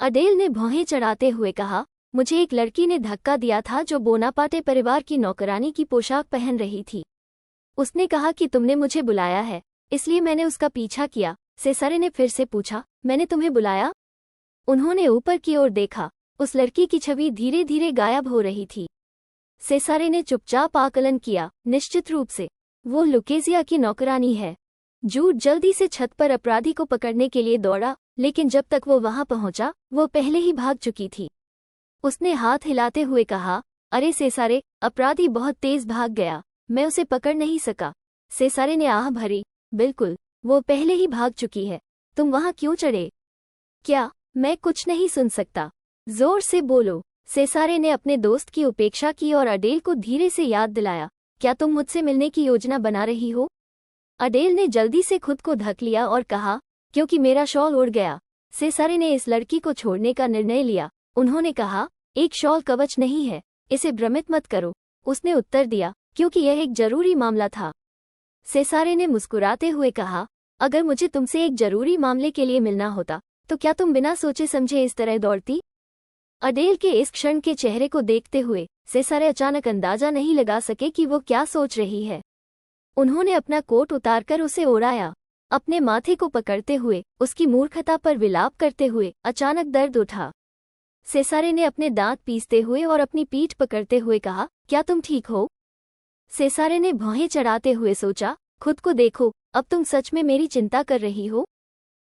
अडेल ने भौहें चढ़ाते हुए कहा, मुझे एक लड़की ने धक्का दिया था जो बोनापार्टे परिवार की नौकरानी की पोशाक पहन रही थी। उसने कहा कि तुमने मुझे बुलाया है, इसलिए मैंने उसका पीछा किया। सेसारे ने फिर से पूछा, मैंने तुम्हें बुलाया? उन्होंने ऊपर की ओर देखा। उस लड़की की छवि धीरे धीरे गायब हो रही थी। सेसारे ने चुपचाप आकलन किया, निश्चित रूप से वो लुकेजिया की नौकरानी है। जूड जल्दी से छत पर अपराधी को पकड़ने के लिए दौड़ा, लेकिन जब तक वो वहां पहुंचा वो पहले ही भाग चुकी थी। उसने हाथ हिलाते हुए कहा, अरे सेसारे, अपराधी बहुत तेज भाग गया, मैं उसे पकड़ नहीं सका। सेसारे ने आह भरी, बिल्कुल, वो पहले ही भाग चुकी है, तुम वहां क्यों चढ़े? क्या? मैं कुछ नहीं सुन सकता, जोर से बोलो। सेसारे ने अपने दोस्त की उपेक्षा की और अडेल को धीरे से याद दिलाया, क्या तुम मुझसे मिलने की योजना बना रही हो? अडेल ने जल्दी से खुद को ढक लिया और कहा, क्योंकि मेरा शॉल उड़ गया। सेसारे ने इस लड़की को छोड़ने का निर्णय लिया। उन्होंने कहा, एक शॉल कवच नहीं है, इसे भ्रमित मत करो। उसने उत्तर दिया, क्योंकि यह एक जरूरी मामला था। सेसारे ने मुस्कुराते हुए कहा, अगर मुझे तुमसे एक जरूरी मामले के लिए मिलना होता तो क्या तुम बिना सोचे समझे इस तरह दौड़ती? अडेल के इस क्षण के चेहरे को देखते हुए सेसारे अचानक अंदाजा नहीं लगा सके कि वो क्या सोच रही है। उन्होंने अपना कोट उतारकर उसे ओढ़ाया, अपने माथे को पकड़ते हुए उसकी मूर्खता पर विलाप करते हुए। अचानक दर्द उठा। सेसारे ने अपने दांत पीसते हुए और अपनी पीठ पकड़ते हुए कहा, क्या तुम ठीक हो? सेसारे ने भौहें चढ़ाते हुए सोचा, खुद को देखो, अब तुम सच में मेरी चिंता कर रही हो?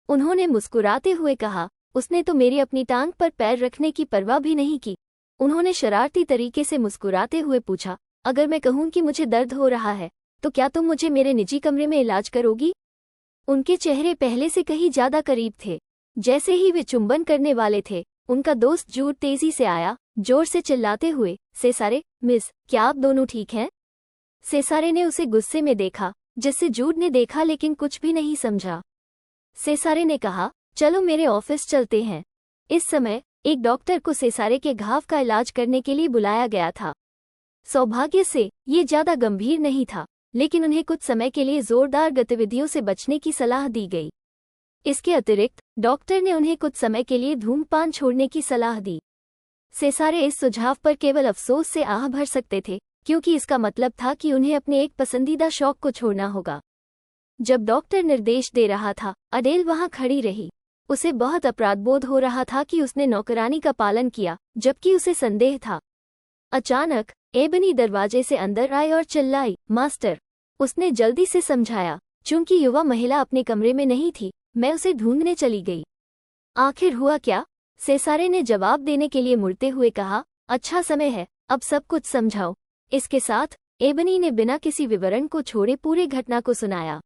उन्होंने मुस्कुराते हुए कहा, उसने तो मेरी अपनी टांग पर पैर रखने की परवाह भी नहीं की। उन्होंने शरारती तरीके से मुस्कुराते हुए पूछा, अगर मैं कहूं कि मुझे दर्द हो रहा है तो क्या तुम मुझे मेरे निजी कमरे में इलाज करोगी? उनके चेहरे पहले से कहीं ज्यादा करीब थे। जैसे ही वे चुंबन करने वाले थे, उनका दोस्त जूड तेजी से आया, जोर से चिल्लाते हुए, सेसारे, मिस, क्या आप दोनों ठीक हैं? सेसारे ने उसे गुस्से में देखा, जिससे जूड ने देखा लेकिन कुछ भी नहीं समझा। सेसारे ने कहा, चलो मेरे ऑफिस चलते हैं। इस समय एक डॉक्टर को सेसारे के घाव का इलाज करने के लिए बुलाया गया था। सौभाग्य से ये ज्यादा गंभीर नहीं था, लेकिन उन्हें कुछ समय के लिए जोरदार गतिविधियों से बचने की सलाह दी गई। इसके अतिरिक्त डॉक्टर ने उन्हें कुछ समय के लिए धूम्रपान छोड़ने की सलाह दी। सेसारे इस सुझाव पर केवल अफसोस से आह भर सकते थे, क्योंकि इसका मतलब था कि उन्हें अपने एक पसंदीदा शौक को छोड़ना होगा। जब डॉक्टर निर्देश दे रहा था, अडेल वहां खड़ी रही। उसे बहुत अपराधबोध हो रहा था कि उसने नौकरानी का पालन किया, जबकि उसे संदेह था। अचानक एबनी दरवाजे से अंदर आई और चिल्लाई, मास्टर। उसने जल्दी से समझाया, चूंकि युवा महिला अपने कमरे में नहीं थी, मैं उसे ढूंढने चली गई। आखिर हुआ क्या? सेसारे ने जवाब देने के लिए मुड़ते हुए कहा, अच्छा समय है, अब सब कुछ समझाओ। इसके साथ एबनी ने बिना किसी विवरण को छोड़े पूरी घटना को सुनाया।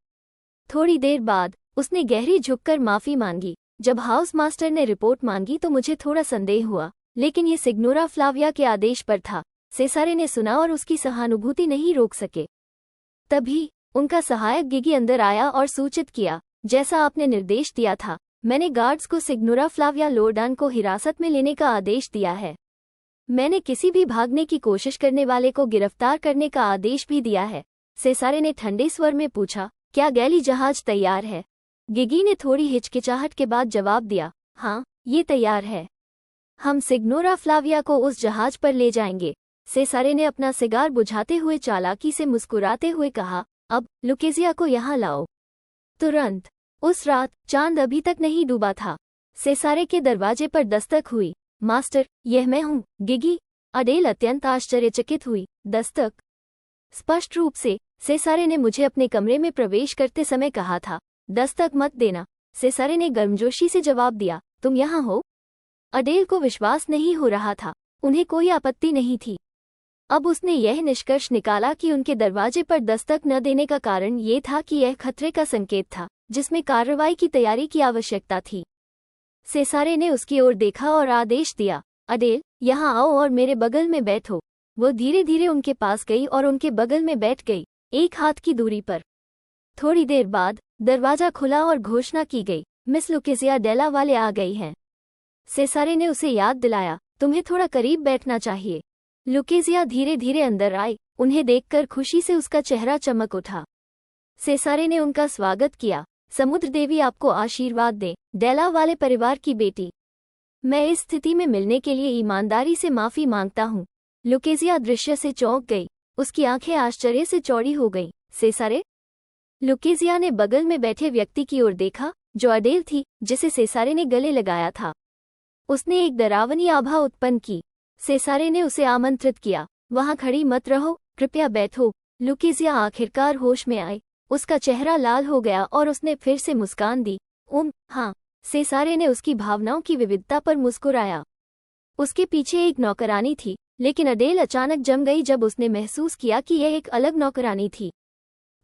थोड़ी देर बाद उसने गहरी झुककर माफी मांगी। जब हाउस मास्टर ने रिपोर्ट मांगी तो मुझे थोड़ा संदेह हुआ, लेकिन ये सिग्नोरा फ्लाविया के आदेश पर था। सेसारे ने सुना और उसकी सहानुभूति नहीं रोक सके। तभी उनका सहायक गिगी अंदर आया और सूचित किया, जैसा आपने निर्देश दिया था, मैंने गार्ड्स को सिग्नोरा फ्लाविया लोर्डान को हिरासत में लेने का आदेश दिया है। मैंने किसी भी भागने की कोशिश करने वाले को गिरफ्तार करने का आदेश भी दिया है। सेसारे ने ठंडे स्वर में पूछा, क्या गैली जहाज तैयार है? गिगी ने थोड़ी हिचकिचाहट के बाद जवाब दिया, हाँ, ये तैयार है। हम सिग्नोरा फ्लाविया को उस जहाज पर ले जाएंगे। सेसारे ने अपना सिगार बुझाते हुए चालाकी से मुस्कुराते हुए कहा, अब लुकेजिया को यहाँ लाओ, तुरंत। उस रात चांद अभी तक नहीं डूबा था। सेसारे के दरवाजे पर दस्तक हुई। मास्टर, यह मैं हूँ, गिगी। अडेल अत्यंत आश्चर्यचकित हुई। दस्तक? स्पष्ट रूप से सेसारे ने मुझे अपने कमरे में प्रवेश करते समय कहा था, दस्तक मत देना। सेसारे ने गर्मजोशी से जवाब दिया, तुम यहाँ हो? अडेल को विश्वास नहीं हो रहा था। उन्हें कोई आपत्ति नहीं थी। अब उसने यह निष्कर्ष निकाला कि उनके दरवाजे पर दस्तक न देने का कारण ये था कि यह खतरे का संकेत था, जिसमें कार्रवाई की तैयारी की आवश्यकता थी। सेसारे ने उसकी ओर देखा और आदेश दिया, अडेल, यहाँ आओ और मेरे बगल में बैठो। वो धीरे धीरे उनके पास गई और उनके बगल में बैठ गई, एक हाथ की दूरी पर। थोड़ी देर बाद दरवाजा खुला और घोषणा की गई, मिस लुकेजिया डेला वाले आ गई हैं। सेसारे ने उसे याद दिलाया, तुम्हें थोड़ा करीब बैठना चाहिए। लुकेजिया धीरे धीरे अंदर आई। उन्हें देखकर खुशी से उसका चेहरा चमक उठा। सेसारे ने उनका स्वागत किया। समुद्र देवी आपको आशीर्वाद दे, डेला वाले परिवार की बेटी। मैं इस स्थिति में मिलने के लिए ईमानदारी से माफी मांगता हूँ। लुकेजिया दृश्य से चौंक गई। उसकी आंखें आश्चर्य से चौड़ी हो गईं। सेसारे? लुकेजिया ने बगल में बैठे व्यक्ति की ओर देखा, जो अडेल थी, जिसे सेसारे ने गले लगाया था। उसने एक डरावनी आभा उत्पन्न की। सेसारे ने उसे आमंत्रित किया, वहां खड़ी मत रहो, कृपया बैठो। लुकेजिया आखिरकार होश में आई। उसका चेहरा लाल हो गया और उसने फिर से मुस्कान दी। हाँ। सेसारे ने उसकी भावनाओं की विविधता पर मुस्कुराया। उसके पीछे एक नौकरानी थी, लेकिन अडेल अचानक जम गई जब उसने महसूस किया कि यह एक अलग नौकरानी थी।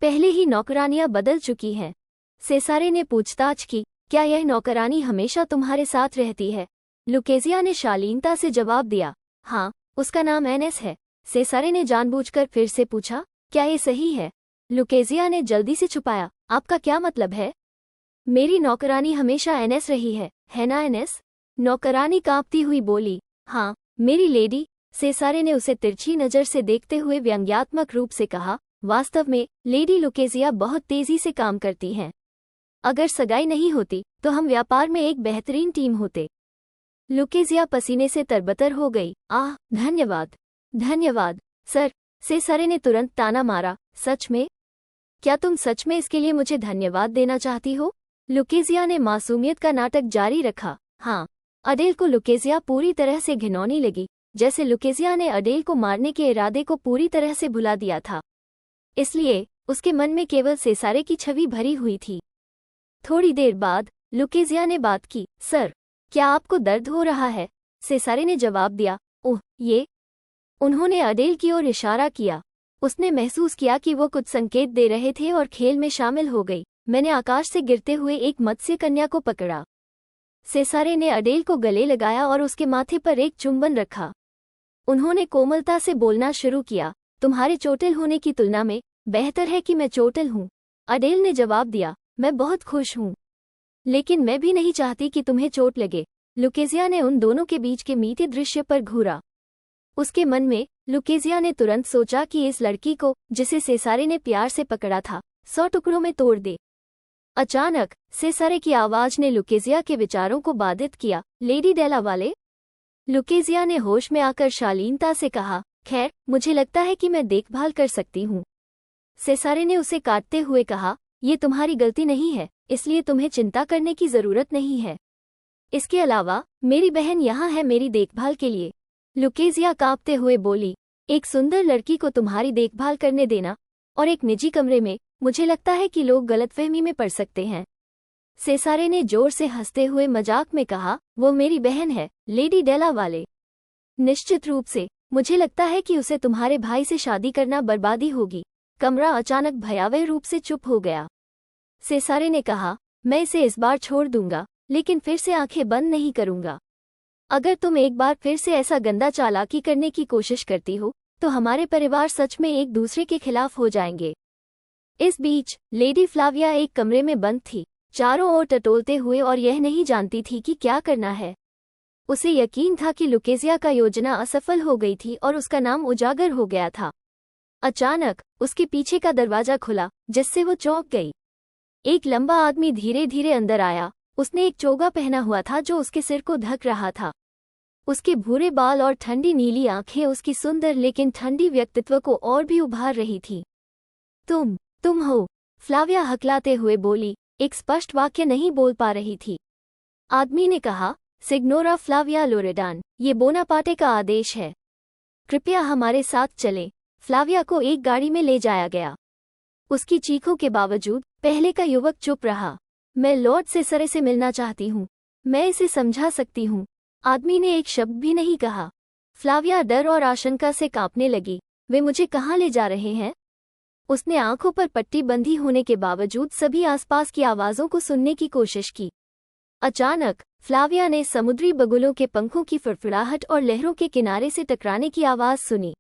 पहले ही नौकरानियां बदल चुकी हैं। सेसारे ने पूछताछ की, क्या यह नौकरानी हमेशा तुम्हारे साथ रहती है? लुकेजिया ने शालीनता से जवाब दिया, हाँ, उसका नाम एनेस है। सेसारे ने जानबूझकर फिर से पूछा, क्या ये सही है? लुकेजिया ने जल्दी से छुपाया, आपका क्या मतलब है? मेरी नौकरानी हमेशा एनेस रही है ना एनेस? नौकरानी कांपती हुई बोली, हाँ, मेरी लेडी। सेसारे ने उसे तिरछी नज़र से देखते हुए व्यंग्यात्मक रूप से कहा, वास्तव में, लेडी लुकेजिया बहुत तेजी से काम करती हैं। अगर सगाई नहीं होती, तो हम व्यापार में एक बेहतरीन टीम होते। लुकेजिया पसीने से तरबतर हो गई। आह, धन्यवाद, धन्यवाद, सर। सेसारे ने तुरंत ताना मारा, सच में? क्या तुम सच में इसके लिए मुझे धन्यवाद देना चाहती हो? लुकेजिया ने मासूमियत का नाटक जारी रखा। हाँ। अडेल को लुकेजिया पूरी तरह से घिनौनी लगी, जैसे लुकेजिया ने अडेल को मारने के इरादे को पूरी तरह से भुला दिया था। इसलिए उसके मन में केवल सेसारे की छवि भरी हुई थी। थोड़ी देर बाद लुकेजिया ने बात की, सर, क्या आपको दर्द हो रहा है? सेसारे ने जवाब दिया, ओह, ये। उन्होंने अडेल की ओर इशारा किया। उसने महसूस किया कि वो कुछ संकेत दे रहे थे और खेल में शामिल हो गई। मैंने आकाश से गिरते हुए एक मत्स्य कन्या को पकड़ा। सेसारे ने अडेल को गले लगाया और उसके माथे पर एक चुंबन रखा। उन्होंने कोमलता से बोलना शुरू किया, तुम्हारे चोटिल होने की तुलना में बेहतर है कि मैं चोटिल हूँ। अडेल ने जवाब दिया, मैं बहुत खुश हूँ, लेकिन मैं भी नहीं चाहती कि तुम्हें चोट लगे। लुकेजिया ने उन दोनों के बीच के मीठे दृश्य पर घूरा। उसके मन में लुकेजिया ने तुरंत सोचा कि इस लड़की को, जिसे सेसारे ने प्यार से पकड़ा था, 100 टुकड़ों में तोड़ दे। अचानक सेसारे की आवाज ने लुकेजिया के विचारों को बाधित किया, लेडी डेला वाले? लुकेजिया ने होश में आकर शालीनता से कहा, खैर, मुझे लगता है कि मैं देखभाल कर सकती हूँ। सेसारे ने उसे काटते हुए कहा, ये तुम्हारी गलती नहीं है, इसलिए तुम्हें चिंता करने की जरूरत नहीं है। इसके अलावा मेरी बहन यहाँ है मेरी देखभाल के लिए। लुकेजिया कांपते हुए बोली, एक सुंदर लड़की को तुम्हारी देखभाल करने देना, और एक निजी कमरे में, मुझे लगता है कि लोग गलतफहमी में पड़ सकते हैं। सेसारे ने जोर से हंसते हुए मजाक में कहा, वो मेरी बहन है, लेडी डेला वाले। निश्चित रूप से, मुझे लगता है कि उसे तुम्हारे भाई से शादी करना बर्बादी होगी। कमरा अचानक भयावह रूप से चुप हो गया। सेसारे ने कहा, मैं इसे इस बार छोड़ दूंगा, लेकिन फिर से आंखें बंद नहीं करूंगा। अगर तुम एक बार फिर से ऐसा गंदा चालाकी करने की कोशिश करती हो, तो हमारे परिवार सच में एक दूसरे के खिलाफ हो जाएंगे। इस बीच लेडी फ्लाविया एक कमरे में बंद थी, चारों ओर टटोलते हुए, और यह नहीं जानती थी कि क्या करना है। उसे यकीन था कि लुकेजिया का योजना असफल हो गई थी और उसका नाम उजागर हो गया था। अचानक उसके पीछे का दरवाजा खुला, जिससे वो चौंक गई। एक लंबा आदमी धीरे धीरे अंदर आया। उसने एक चोगा पहना हुआ था जो उसके सिर को ढक रहा था। उसके भूरे बाल और ठंडी नीली आंखें उसकी सुंदर लेकिन ठंडी व्यक्तित्व को और भी उभार रही थी। तुम हो? फ्लाविया हकलाते हुए बोली, एक स्पष्ट वाक्य नहीं बोल पा रही थी। आदमी ने कहा, सिग्नोरा फ्लाविया लोरेडान, ये बोनापार्टे का आदेश है। कृपया हमारे साथ चलें। फ्लाविया को एक गाड़ी में ले जाया गया। उसकी चीखों के बावजूद पहले का युवक चुप रहा। मैं लॉर्ड सेसारे से मिलना चाहती हूँ। मैं इसे समझा सकती हूँ। आदमी ने एक शब्द भी नहीं कहा। फ्लाविया डर और आशंका से कांपने लगी। वे मुझे कहाँ ले जा रहे हैं? उसने आंखों पर पट्टी बंधी होने के बावजूद सभी आसपास की आवाज़ों को सुनने की कोशिश की। अचानक फ्लाविया ने समुद्री बगुलों के पंखों की फड़फड़ाहट और लहरों के किनारे से टकराने की आवाज़ सुनी।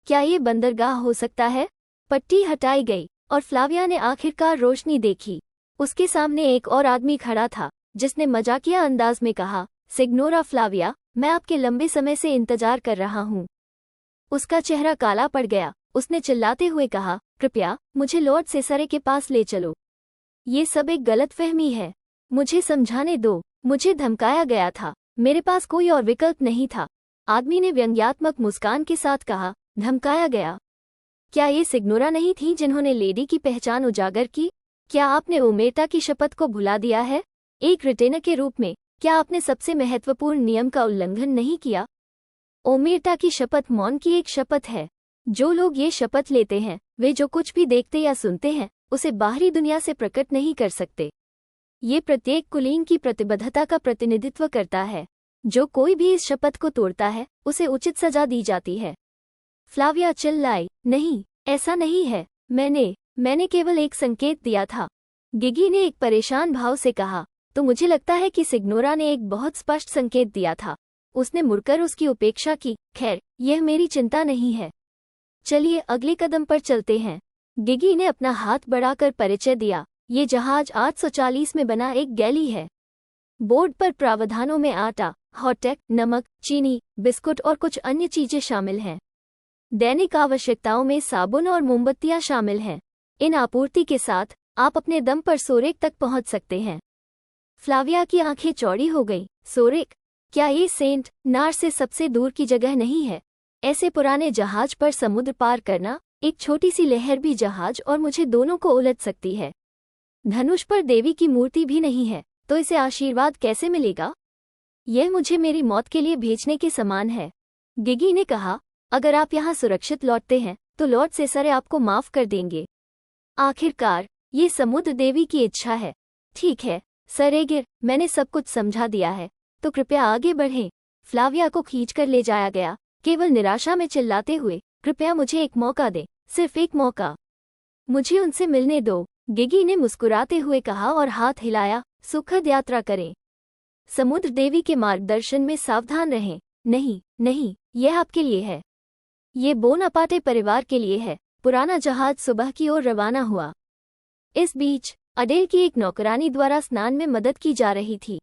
क्या ये बंदरगाह हो सकता है? पट्टी हटाई गई और फ्लाविया ने आखिरकार रोशनी देखी। उसके सामने एक और आदमी खड़ा था, जिसने मजाकिया अंदाज में कहा, सिग्नोरा फ्लाविया, मैं आपके लंबे समय से इंतजार कर रहा हूँ। उसका चेहरा काला पड़ गया। उसने चिल्लाते हुए कहा, कृपया मुझे लॉर्ड सेसारे के पास ले चलो। ये सब एक गलतफहमी है। मुझे समझाने दो। मुझे धमकाया गया था। मेरे पास कोई और विकल्प नहीं था। आदमी ने व्यंग्यात्मक मुस्कान के साथ कहा, धमकाया गया? क्या ये सिग्नोरा नहीं थी जिन्होंने लेडी की पहचान उजागर की? क्या आपने ओमेटा की शपथ को भुला दिया है? एक रिटेनर के रूप में क्या आपने सबसे महत्वपूर्ण नियम का उल्लंघन नहीं किया? ओमेरता की शपथ मौन की एक शपथ है। जो लोग ये शपथ लेते हैं वे जो कुछ भी देखते या सुनते हैं उसे बाहरी दुनिया से प्रकट नहीं कर सकते। ये प्रत्येक कुलीन की प्रतिबद्धता का प्रतिनिधित्व करता है। जो कोई भी इस शपथ को तोड़ता है उसे उचित सजा दी जाती है। फ्लाविया चिल्लाई, नहीं, ऐसा नहीं है। मैंने केवल एक संकेत दिया था। गिगी ने एक परेशान भाव से कहा। तो मुझे लगता है कि सिग्नोरा ने एक बहुत स्पष्ट संकेत दिया था। उसने मुड़कर उसकी उपेक्षा की। खैर, यह मेरी चिंता नहीं है। चलिए अगले कदम पर चलते हैं। गिगी ने अपना हाथ बढ़ाकर परिचय दिया। ये जहाज 840 में बना एक गैली है। बोर्ड पर प्रावधानों में आटा, हॉटेक, नमक, चीनी, बिस्कुट और कुछ अन्य चीजें शामिल हैं। दैनिक आवश्यकताओं में साबुन और मोमबत्तियां शामिल हैं। इन आपूर्ति के साथ आप अपने दम पर सोरेक तक पहुंच सकते हैं। फ्लाविया की आंखें चौड़ी हो गईं। सोरेक? क्या ये सेंट नार से सबसे दूर की जगह नहीं है? ऐसे पुराने जहाज पर समुद्र पार करना, एक छोटी सी लहर भी जहाज और मुझे दोनों को उलट सकती है। धनुष पर देवी की मूर्ति भी नहीं है, तो इसे आशीर्वाद कैसे मिलेगा? यह मुझे मेरी मौत के लिए भेजने के समान है। गिगी ने कहा, अगर आप यहाँ सुरक्षित लौटते हैं तो लॉर्ड सेसरे आपको माफ कर देंगे। आखिरकार ये समुद्र देवी की इच्छा है। ठीक है सरेगिर, मैंने सब कुछ समझा दिया है, तो कृपया आगे बढ़ें। फ्लाविया को खींचकर ले जाया गया, केवल निराशा में चिल्लाते हुए, कृपया मुझे एक मौका दें, सिर्फ एक मौका। मुझे उनसे मिलने दो, गिगी ने मुस्कुराते हुए कहा और हाथ हिलाया। सुखद यात्रा करें। समुद्र देवी के मार्गदर्शन में सावधान रहें। नहीं नहीं, यह आपके लिए है। ये बोनापार्टे परिवार के लिए है। पुराना जहाज सुबह की ओर रवाना हुआ। इस बीच अडेल की एक नौकरानी द्वारा स्नान में मदद की जा रही थी।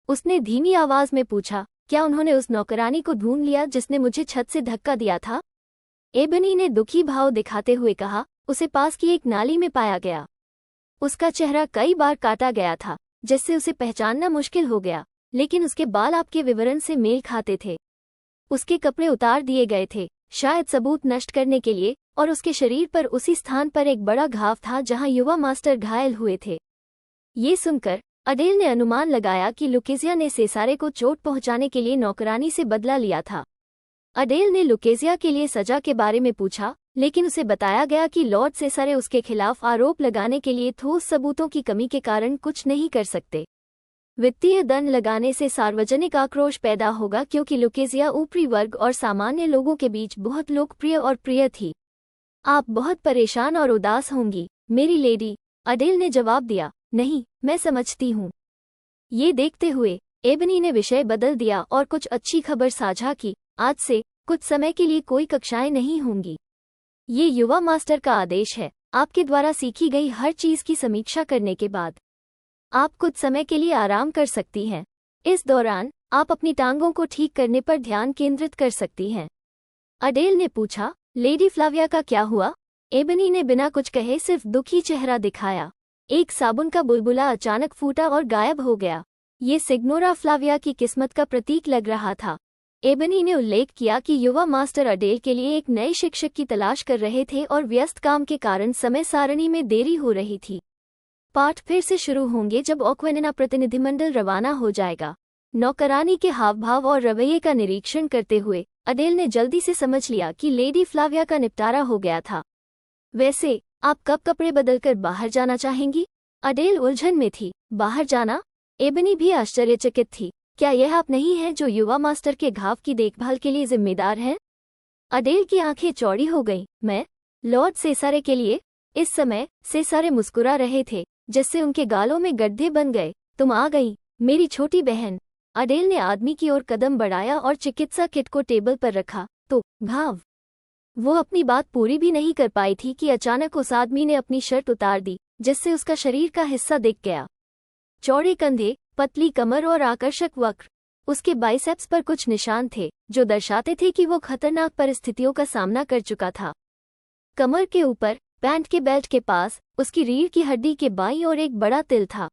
उसने धीमी आवाज में पूछा, क्या उन्होंने उस नौकरानी को ढूंढ लिया जिसने मुझे छत से धक्का दिया था? एबनी ने दुखी भाव दिखाते हुए कहा, उसे पास की एक नाली में पाया गया। उसका चेहरा कई बार काटा गया था, जिससे उसे पहचानना मुश्किल हो गया, लेकिन उसके बाल आपके विवरण से मेल खाते थे। उसके कपड़े उतार दिए गए थे, शायद सबूत नष्ट करने के लिए, और उसके शरीर पर उसी स्थान पर एक बड़ा घाव था जहां युवा मास्टर घायल हुए थे। ये सुनकर अडेल ने अनुमान लगाया कि लुकेजिया ने सेसारे को चोट पहुंचाने के लिए नौकरानी से बदला लिया था। अडेल ने लुकेजिया के लिए सजा के बारे में पूछा, लेकिन उसे बताया गया कि लॉर्ड सेसारे उसके खिलाफ आरोप लगाने के लिए ठोस सबूतों की कमी के कारण कुछ नहीं कर सकते। वित्तीय दंड लगाने से सार्वजनिक आक्रोश पैदा होगा क्योंकि लुकेजिया ऊपरी वर्ग और सामान्य लोगों के बीच बहुत लोकप्रिय और प्रिय थी। आप बहुत परेशान और उदास होंगी, मेरी लेडी, अडेल ने जवाब दिया। नहीं, मैं समझती हूँ। ये देखते हुए एबनी ने विषय बदल दिया और कुछ अच्छी खबर साझा की। आज से कुछ समय के लिए कोई कक्षाएं नहीं होंगी। ये युवा मास्टर का आदेश है। आपके द्वारा सीखी गई हर चीज की समीक्षा करने के बाद आप कुछ समय के लिए आराम कर सकती हैं। इस दौरान आप अपनी टांगों को ठीक करने पर ध्यान केंद्रित कर सकती हैं। अडेल ने पूछा, लेडी फ्लाविया का क्या हुआ? एबनी ने बिना कुछ कहे सिर्फ दुखी चेहरा दिखाया। एक साबुन का बुलबुला अचानक फूटा और गायब हो गया। ये सिग्नोरा फ्लाविया की किस्मत का प्रतीक लग रहा था। एबनी ने उल्लेख किया कि युवा मास्टर अडेल के लिए एक नए शिक्षक की तलाश कर रहे थे और व्यस्त काम के कारण समय सारणी में देरी हो रही थी। पाठ फिर से शुरू होंगे जब ओक्वेनिना प्रतिनिधिमंडल रवाना हो जाएगा। नौकरानी के हावभाव और रवैये का निरीक्षण करते हुए अडेल ने जल्दी से समझ लिया कि लेडी फ्लाविया का निपटारा हो गया था। वैसे आप कब कपड़े बदलकर बाहर जाना चाहेंगी? अडेल उलझन में थी। बाहर जाना? एबनी भी आश्चर्यचकित थी। क्या यह आप नहीं हैं जो युवा मास्टर के घाव की देखभाल के लिए जिम्मेदार हैं? अडेल की आंखें चौड़ी हो गईं। मैं? लॉर्ड सेसारे के लिए? इस समय सेसारे मुस्कुरा रहे थे, जिससे उनके गालों में गड्ढे बन गए। तुम आ गई, मेरी छोटी बहन। अडेल ने आदमी की ओर कदम बढ़ाया और चिकित्सा किट को टेबल पर रखा। तो घाव? वो अपनी बात पूरी भी नहीं कर पाई थी कि अचानक उस आदमी ने अपनी शर्ट उतार दी, जिससे उसका शरीर का हिस्सा दिख गया। चौड़े कंधे, पतली कमर और आकर्षक वक्र। उसके बाइसेप्स पर कुछ निशान थे जो दर्शाते थे कि वो खतरनाक परिस्थितियों का सामना कर चुका था। कमर के ऊपर पैंट के बेल्ट के पास उसकी रीढ़ की हड्डी के बाईं ओर एक बड़ा तिल था।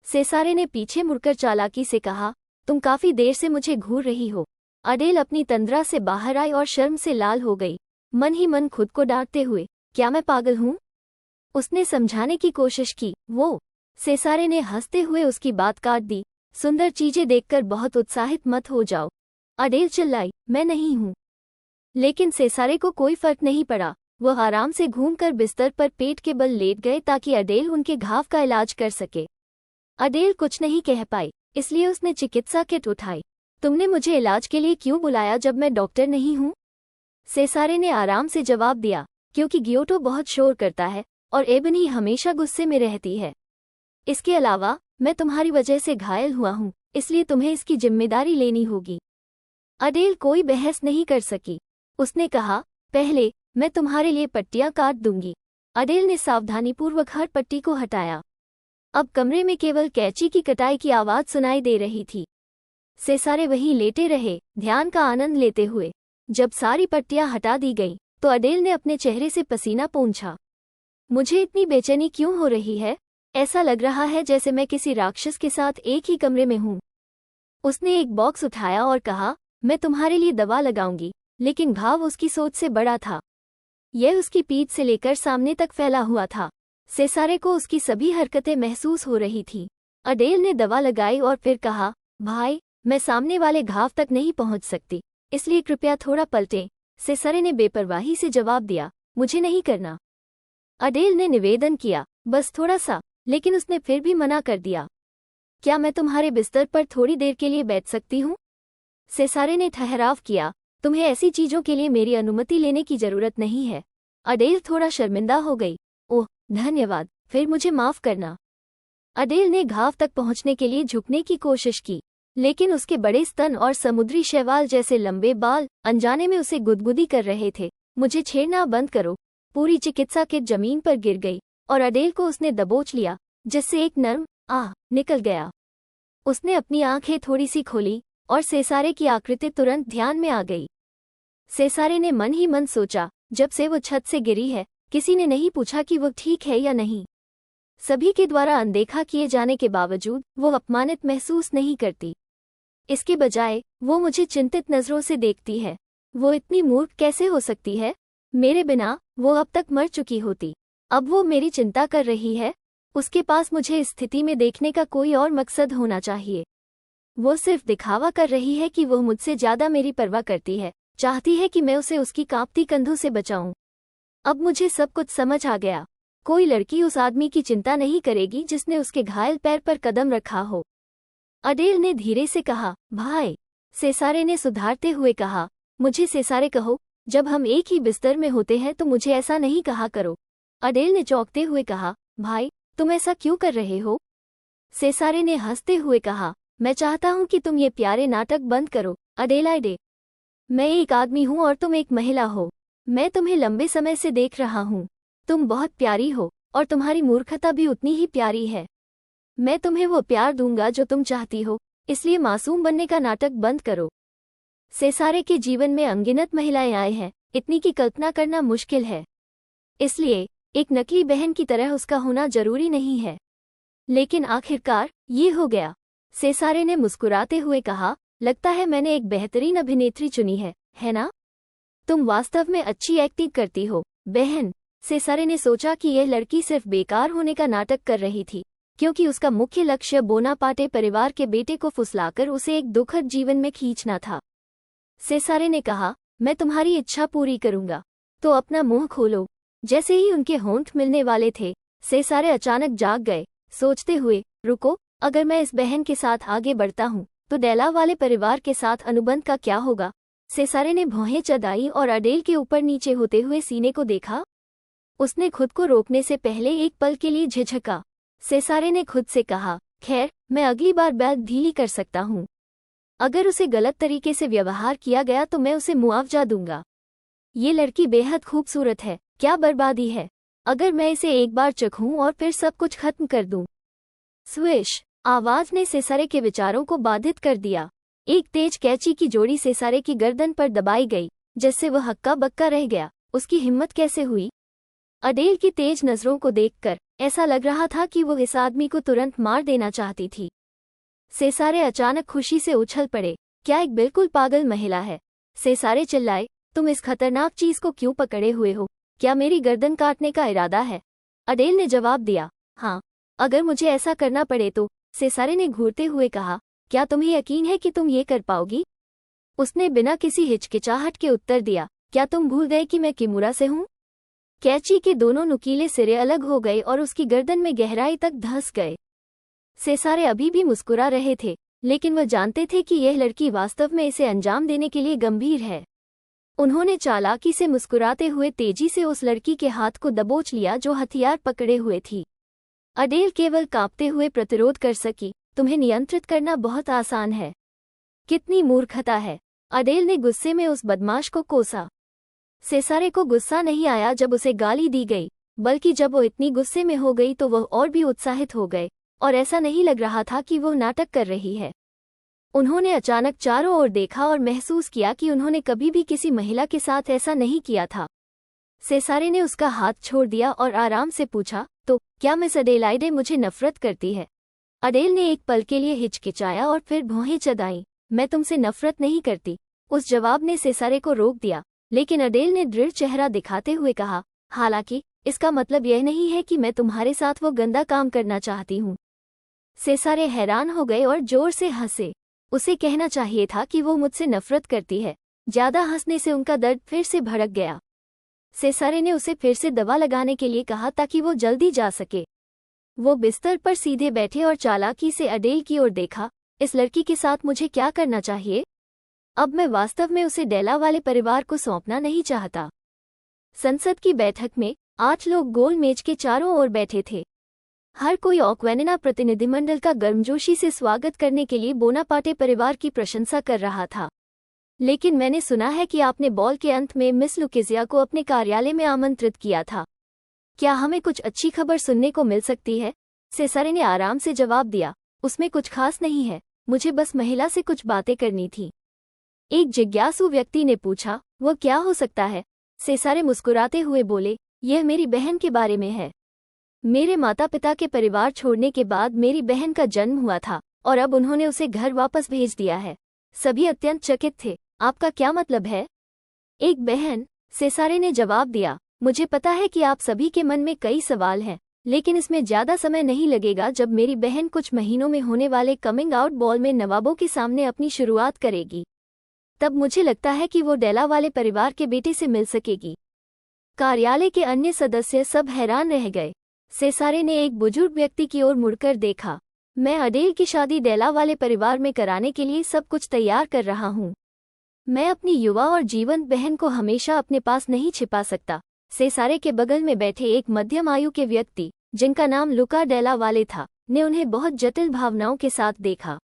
सेसारे ने पीछे मुड़कर चालाकी से कहा, तुम काफी देर से मुझे घूर रही हो। अडेल अपनी तंद्रा से बाहर आई और शर्म से लाल हो गई, मन ही मन खुद को डांटते हुए, क्या मैं पागल हूँ? उसने समझाने की कोशिश की। वो सेसारे ने हंसते हुए उसकी बात काट दी। सुंदर चीजें देखकर बहुत उत्साहित मत हो जाओ। अडेल चिल्लाई, मैं नहीं हूँ। लेकिन सेसारे को कोई फर्क नहीं पड़ा। वह आराम से घूमकर बिस्तर पर पेट के बल लेट गए ताकि अडेल उनके घाव का इलाज कर सके। अडेल कुछ नहीं कह पाई, इसलिए उसने चिकित्सा किट उठाई। तुमने मुझे इलाज के लिए क्यों बुलाया जब मैं डॉक्टर नहीं हूँ? सेसारे ने आराम से जवाब दिया, क्योंकि गियोटो बहुत शोर करता है और एबनी हमेशा गुस्से में रहती है। इसके अलावा मैं तुम्हारी वजह से घायल हुआ हूँ, इसलिए तुम्हें इसकी जिम्मेदारी लेनी होगी। अडेल कोई बहस नहीं कर सकी। उसने कहा, पहले मैं तुम्हारे लिए पट्टियां काट दूंगी। अडेल ने सावधानीपूर्वक हर पट्टी को हटाया। अब कमरे में केवल कैंची की कटाई की आवाज सुनाई दे रही थी। सेसारे वहीं लेटे रहे, ध्यान का आनंद लेते हुए। जब सारी पट्टियां हटा दी गईं, तो अडेल ने अपने चेहरे से पसीना पोंछा। मुझे इतनी बेचैनी क्यों हो रही है? ऐसा लग रहा है जैसे मैं किसी राक्षस के साथ एक ही कमरे में हूँ। उसने एक बॉक्स उठाया और कहा, मैं तुम्हारे लिए दवा लगाऊंगी। लेकिन घाव उसकी सोच से बड़ा था। यह उसकी पीठ से लेकर सामने तक फैला हुआ था। सेसारे को उसकी सभी हरकतें महसूस हो रही थी। अडेल ने दवा लगाई और फिर कहा, भाई, मैं सामने वाले घाव तक नहीं पहुंच सकती, इसलिए कृपया थोड़ा पलटें। सेसारे ने बेपरवाही से जवाब दिया, मुझे नहीं करना। अडेल ने निवेदन किया, बस थोड़ा सा, लेकिन उसने फिर भी मना कर दिया। क्या मैं तुम्हारे बिस्तर पर थोड़ी देर के लिए बैठ सकती हूँ? सेसारे ने ठहराव किया, तुम्हें ऐसी चीजों के लिए मेरी अनुमति लेने की जरूरत नहीं है। अडेल थोड़ा शर्मिंदा हो गई। ओह, धन्यवाद, फिर मुझे माफ करना। अडेल ने घाव तक पहुंचने के लिए झुकने की कोशिश की, लेकिन उसके बड़े स्तन और समुद्री शैवाल जैसे लंबे बाल अनजाने में उसे गुदगुदी कर रहे थे। मुझे छेड़ना बंद करो। पूरी चिकित्सा किट जमीन पर गिर गई और अडेल को उसने दबोच लिया, जिससे एक नर्म आह निकल गया। उसने अपनी आंखें थोड़ी सी खोली और सेसारे की आकृति तुरंत ध्यान में आ गई। सेसारे ने मन ही मन सोचा, जब से वो छत से गिरी है, किसी ने नहीं पूछा कि वो ठीक है या नहीं। सभी के द्वारा अनदेखा किए जाने के बावजूद वो अपमानित महसूस नहीं करती। इसके बजाय वो मुझे चिंतित नजरों से देखती है। वो इतनी मूर्ख कैसे हो सकती है? मेरे बिना वो अब तक मर चुकी होती। अब वो मेरी चिंता कर रही है। उसके पास मुझे इस स्थिति में देखने का कोई और मकसद होना चाहिए। वो सिर्फ दिखावा कर रही है कि वो मुझसे ज्यादा मेरी परवाह करती है, चाहती है कि मैं उसे उसकी कांपती कंधों से बचाऊं। अब मुझे सब कुछ समझ आ गया। कोई लड़की उस आदमी की चिंता नहीं करेगी जिसने उसके घायल पैर पर कदम रखा हो। अडेल ने धीरे से कहा, भाई। सेसारे ने सुधारते हुए कहा, मुझे सेसारे कहो। जब हम एक ही बिस्तर में होते हैं तो मुझे ऐसा नहीं कहा करो। अडेल ने चौंकते हुए कहा, भाई, तुम ऐसा क्यों कर रहे हो? सेसारे ने हंसते हुए कहा, मैं चाहता हूं कि तुम ये प्यारे नाटक बंद करो। अडेलाइडे, मैं एक आदमी हूं और तुम एक महिला हो। मैं तुम्हें लंबे समय से देख रहा हूं। तुम बहुत प्यारी हो और तुम्हारी मूर्खता भी उतनी ही प्यारी है। मैं तुम्हें वो प्यार दूंगा जो तुम चाहती हो, इसलिए मासूम बनने का नाटक बंद करो। सेसारे के जीवन में अनगिनत महिलाएं आई हैं, इतनी की कल्पना करना मुश्किल है। इसलिए एक नकली बहन की तरह उसका होना जरूरी नहीं है। लेकिन आखिरकार ये हो गया। सेसारे ने मुस्कुराते हुए कहा, लगता है मैंने एक बेहतरीन अभिनेत्री चुनी है ना? तुम वास्तव में अच्छी एक्टिंग करती हो, बहन। सेसारे ने सोचा कि यह लड़की सिर्फ बेकार होने का नाटक कर रही थी, क्योंकि उसका मुख्य लक्ष्य बोनापार्टे परिवार के बेटे को फुसलाकर उसे एक दुखद जीवन में खींचना था। सेसारे ने कहा, मैं तुम्हारी इच्छा पूरी करूंगा, तो अपना मुंह खोलो। जैसे ही उनके होंठ मिलने वाले थे, सेसारे अचानक जाग गए, सोचते हुए, रुको, अगर मैं इस बहन के साथ आगे बढ़ता हूँ तो डेला वाले परिवार के साथ अनुबंध का क्या होगा? सेसारे ने भौहें चढ़ाई और अडेल के ऊपर नीचे होते हुए सीने को देखा। उसने खुद को रोकने से पहले एक पल के लिए झिझका। सेसारे ने खुद से कहा, खैर, मैं अगली बार बैग ढीली कर सकता हूँ। अगर उसे गलत तरीके से व्यवहार किया गया तो मैं उसे मुआवजा दूंगा। ये लड़की बेहद खूबसूरत है, क्या बर्बादी है अगर मैं इसे एक बार चखूं और फिर सब कुछ खत्म कर दूं। स्विश, आवाज ने सेसारे के विचारों को बाधित कर दिया। एक तेज कैंची की जोड़ी सेसारे की गर्दन पर दबाई गई, जिससे वह हक्का बक्का रह गया। उसकी हिम्मत कैसे हुई? अडेल की तेज नजरों को देखकर ऐसा लग रहा था कि वो इस आदमी को तुरंत मार देना चाहती थी। सेसारे अचानक खुशी से उछल पड़े। क्या एक बिल्कुल पागल महिला है? सेसारे चिल्लाए, तुम इस खतरनाक चीज को क्यों पकड़े हुए हो? क्या मेरी गर्दन काटने का इरादा है? अडेल ने जवाब दिया, हाँ, अगर मुझे ऐसा करना पड़े तो। सेसारे ने घूरते हुए कहा, क्या तुम्हें यकीन है कि तुम ये कर पाओगी? उसने बिना किसी हिचकिचाहट के उत्तर दिया, क्या तुम भूल गए कि मैं किमुरा से हूँ? कैची के दोनों नुकीले सिरे अलग हो गए और उसकी गर्दन में गहराई तक धंस गए। सेसारे अभी भी मुस्कुरा रहे थे, लेकिन वह जानते थे कि यह लड़की वास्तव में इसे अंजाम देने के लिए गंभीर है। उन्होंने चालाकी से मुस्कुराते हुए तेजी से उस लड़की के हाथ को दबोच लिया जो हथियार पकड़े हुए थी। अडेल केवल कांपते हुए प्रतिरोध कर सकी, तुम्हें नियंत्रित करना बहुत आसान है। कितनी मूर्खता है। अडेल ने गुस्से में उस बदमाश को कोसा। सेसारे को गुस्सा नहीं आया जब उसे गाली दी गई, बल्कि जब वो इतनी गुस्से में हो गई तो वह और भी उत्साहित हो गए, और ऐसा नहीं लग रहा था कि वो नाटक कर रही है। उन्होंने अचानक चारों ओर देखा और महसूस किया कि उन्होंने कभी भी किसी महिला के साथ ऐसा नहीं किया था। सेसारे ने उसका हाथ छोड़ दिया और आराम से पूछा, तो क्या मिस अडेलाइडे मुझे नफरत करती है? अडेल ने एक पल के लिए हिचकिचाया और फिर भौहें चढ़ाईं। मैं तुमसे नफरत नहीं करती। उस जवाब ने सेसारे को रोक दिया, लेकिन अडेल ने दृढ़ चेहरा दिखाते हुए कहा, हालांकि इसका मतलब यह नहीं है कि मैं तुम्हारे साथ वो गंदा काम करना चाहती हूँ। सेसारे हैरान हो गए और जोर से हंसे। उसे कहना चाहिए था कि वो मुझसे नफरत करती है। ज्यादा हंसने से उनका दर्द फिर से भड़क गया। सेसारे ने उसे फिर से दवा लगाने के लिए कहा ताकि वो जल्दी जा सके। वो बिस्तर पर सीधे बैठे और चालाकी से अडेल की ओर देखा, इस लड़की के साथ मुझे क्या करना चाहिए? अब मैं वास्तव में उसे डेला वाले परिवार को सौंपना नहीं चाहता। संसद की बैठक में 8 लोग गोल मेज के चारों ओर बैठे थे। हर कोई ऑक्वेनिना प्रतिनिधिमंडल का गर्मजोशी से स्वागत करने के लिए बोनापार्टे परिवार की प्रशंसा कर रहा था। लेकिन मैंने सुना है कि आपने बॉल के अंत में मिस लुकेजिया को अपने कार्यालय में आमंत्रित किया था। क्या हमें कुछ अच्छी खबर सुनने को मिल सकती है? सेसारे ने आराम से जवाब दिया, उसमें कुछ खास नहीं है, मुझे बस महिला से कुछ बातें करनी थी। एक जिज्ञासु व्यक्ति ने पूछा, वह क्या हो सकता है? सेसारे मुस्कुराते हुए बोले, यह मेरी बहन के बारे में है। मेरे माता पिता के परिवार छोड़ने के बाद मेरी बहन का जन्म हुआ था और अब उन्होंने उसे घर वापस भेज दिया है। सभी अत्यंत चकित थे। आपका क्या मतलब है? एक बहन, सेसारे ने जवाब दिया, मुझे पता है कि आप सभी के मन में कई सवाल हैं, लेकिन इसमें ज्यादा समय नहीं लगेगा जब मेरी बहन कुछ महीनों में होने वाले कमिंग आउट बॉल में नवाबों के सामने अपनी शुरुआत करेगी। तब मुझे लगता है कि वो डेला वाले परिवार के बेटे से मिल सकेगी। कार्यालय के अन्य सदस्य सब हैरान रह गए। सेसारे ने एक बुजुर्ग व्यक्ति की ओर मुड़कर देखा। मैं अडेल की शादी डेला वाले परिवार में कराने के लिए सब कुछ तैयार कर रहा हूँ। मैं अपनी युवा और जीवंत बहन को हमेशा अपने पास नहीं छिपा सकता। सेसारे के बगल में बैठे एक मध्यम आयु के व्यक्ति, जिनका नाम लुका डेला वाले था, ने उन्हें बहुत जटिल भावनाओं के साथ देखा।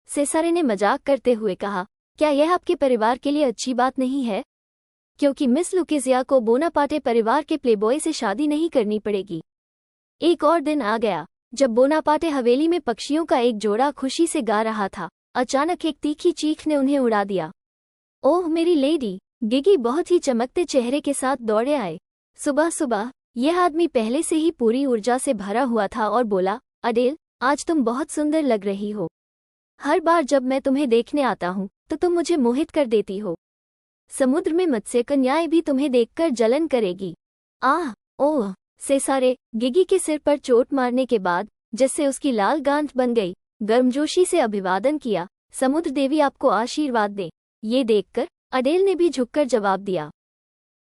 सेसारे ने मजाक करते हुए कहा, क्या यह आपके परिवार के लिए अच्छी बात नहीं है? क्योंकि मिस लुकेजिया को बोनापार्टे परिवार के प्लेबॉय से शादी नहीं करनी पड़ेगी। एक और दिन आ गया जब बोनापार्टे हवेली में पक्षियों का एक जोड़ा खुशी से गा रहा था। अचानक एक तीखी चीख ने उन्हें उड़ा दिया। ओह मेरी लेडी! गिगी बहुत ही चमकते चेहरे के साथ दौड़े आए। सुबह सुबह यह आदमी पहले से ही पूरी ऊर्जा से भरा हुआ था और बोला, अडेल, आज तुम बहुत सुंदर लग रही हो। हर बार जब मैं तुम्हें देखने आता हूँ तो तुम मुझे मोहित कर देती हो। समुद्र में मत्स्य कन्याएं भी तुम्हें देखकर जलन करेगी। आह! ओह! सेसारे, गिगी के सिर पर चोट मारने के बाद, जिससे उसकी लाल गांठ बन गई, गर्मजोशी से अभिवादन किया, समुद्र देवी आपको आशीर्वाद दे। ये देखकर अडेल ने भी झुककर जवाब दिया।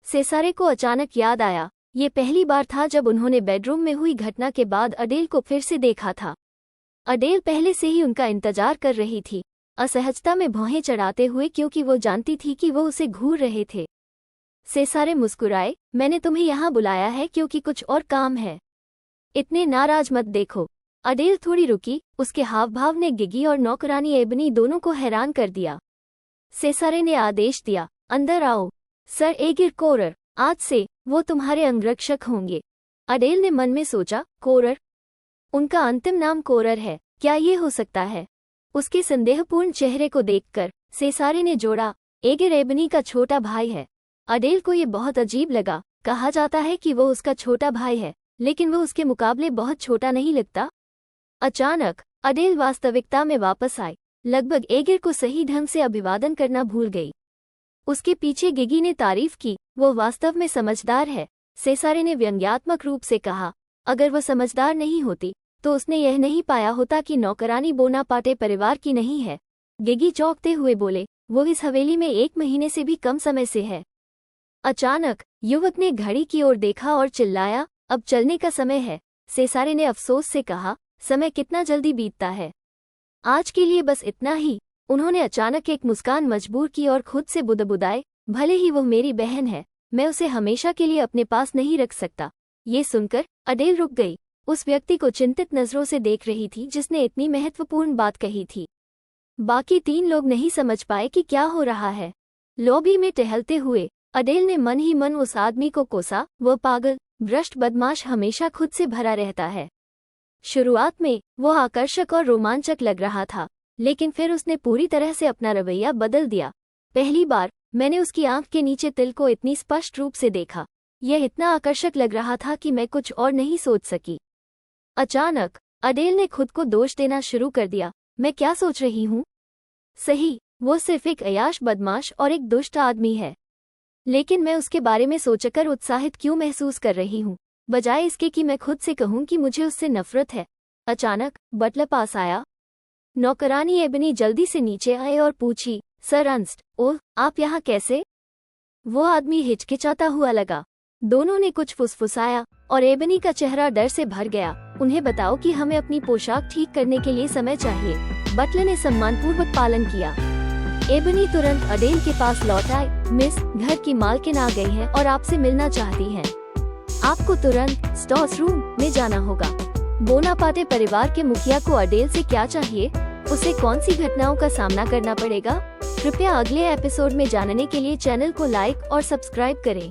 सेसारे को अचानक याद आया, ये पहली बार था जब उन्होंने बेडरूम में हुई घटना के बाद अडेल को फिर से देखा था। अडेल पहले से ही उनका इंतजार कर रही थी, असहजता में भौहें चढ़ाते हुए, क्योंकि वो जानती थी कि वो उसे घूर रहे थे। सेसारे मुस्कुराए, मैंने तुम्हें यहाँ बुलाया है क्योंकि कुछ और काम है। इतने नाराज मत देखो। अडेल थोड़ी रुकी, उसके हाव भाव ने गिगी और नौकरानी एबनी दोनों को हैरान कर दिया। सेसारे ने आदेश दिया, अंदर आओ। सर एगिर कोरर, आज से वो तुम्हारे अंगरक्षक होंगे। अडेल ने मन में सोचा, कोरर? उनका अंतिम नाम कोरर है, क्या ये हो सकता है? उसके संदेहपूर्ण चेहरे को देखकर सेसारे ने जोड़ा, एगिर एबनी का छोटा भाई है। अडेल को ये बहुत अजीब लगा। कहा जाता है कि वो उसका छोटा भाई है, लेकिन वो उसके मुकाबले बहुत छोटा नहीं लगता। अचानक अडेल वास्तविकता में वापस आई, लगभग एगिर को सही ढंग से अभिवादन करना भूल गई। उसके पीछे गिगी ने तारीफ की, वो वास्तव में समझदार है। सेसारे ने व्यंग्यात्मक रूप से कहा, अगर वह समझदार नहीं होती तो उसने यह नहीं पाया होता कि नौकरानी बोनापार्टे परिवार की नहीं है। गिगी चौंकते हुए बोले, वो इस हवेली में 1 महीने से भी कम समय से है। अचानक युवक ने घड़ी की ओर देखा और चिल्लाया, अब चलने का समय है। सेसारे ने अफसोस से कहा, समय कितना जल्दी बीतता है। आज के लिए बस इतना ही। उन्होंने अचानक एक मुस्कान मजबूर की और खुद से बुदबुदाए, भले ही वह मेरी बहन है, मैं उसे हमेशा के लिए अपने पास नहीं रख सकता। ये सुनकर अडेल रुक गई। उस व्यक्ति को चिंतित नजरों से देख रही थी जिसने इतनी महत्वपूर्ण बात कही थी। बाकी 3 लोग नहीं समझ पाए कि क्या हो रहा है। लॉबी में टहलते हुए अडेल ने मन ही मन उस आदमी को कोसा, वह पागल, भ्रष्ट बदमाश हमेशा खुद से भरा रहता है। शुरुआत में वो आकर्षक और रोमांचक लग रहा था, लेकिन फिर उसने पूरी तरह से अपना रवैया बदल दिया। पहली बार मैंने उसकी आंख के नीचे तिल को इतनी स्पष्ट रूप से देखा। यह इतना आकर्षक लग रहा था कि मैं कुछ और नहीं सोच सकी। अचानक अडेल ने खुद को दोष देना शुरू कर दिया। मैं क्या सोच रही हूँ? सही, वो सिर्फ एक अय्याश बदमाश और एक दुष्ट आदमी है, लेकिन मैं उसके बारे में सोचकर उत्साहित क्यों महसूस कर रही हूँ, बजाय इसके कि मैं खुद से कहूँ कि मुझे उससे नफरत है। अचानक बटलर पास आया। नौकरानी एबनी जल्दी से नीचे आए और पूछी, सर अर्नस्ट, ओह, आप यहाँ कैसे? वो आदमी हिचकिचाता हुआ लगा। दोनों ने कुछ फुसफुसाया और एबनी का चेहरा डर से भर गया। उन्हें बताओ कि हमें अपनी पोशाक ठीक करने के लिए समय चाहिए। बटलर ने सम्मानपूर्वक पालन किया। एबनी तुरंत अडेल के पास लौट आई। मिस, घर की मालकिन आ गई है और आपसे मिलना चाहती हैं। आपको तुरंत स्टोर्स रूम में जाना होगा। बोनापार्टे परिवार के मुखिया को अडेल से क्या चाहिए? उसे कौन सी घटनाओं का सामना करना पड़ेगा? कृपया अगले एपिसोड में जानने के लिए चैनल को लाइक और सब्सक्राइब करें।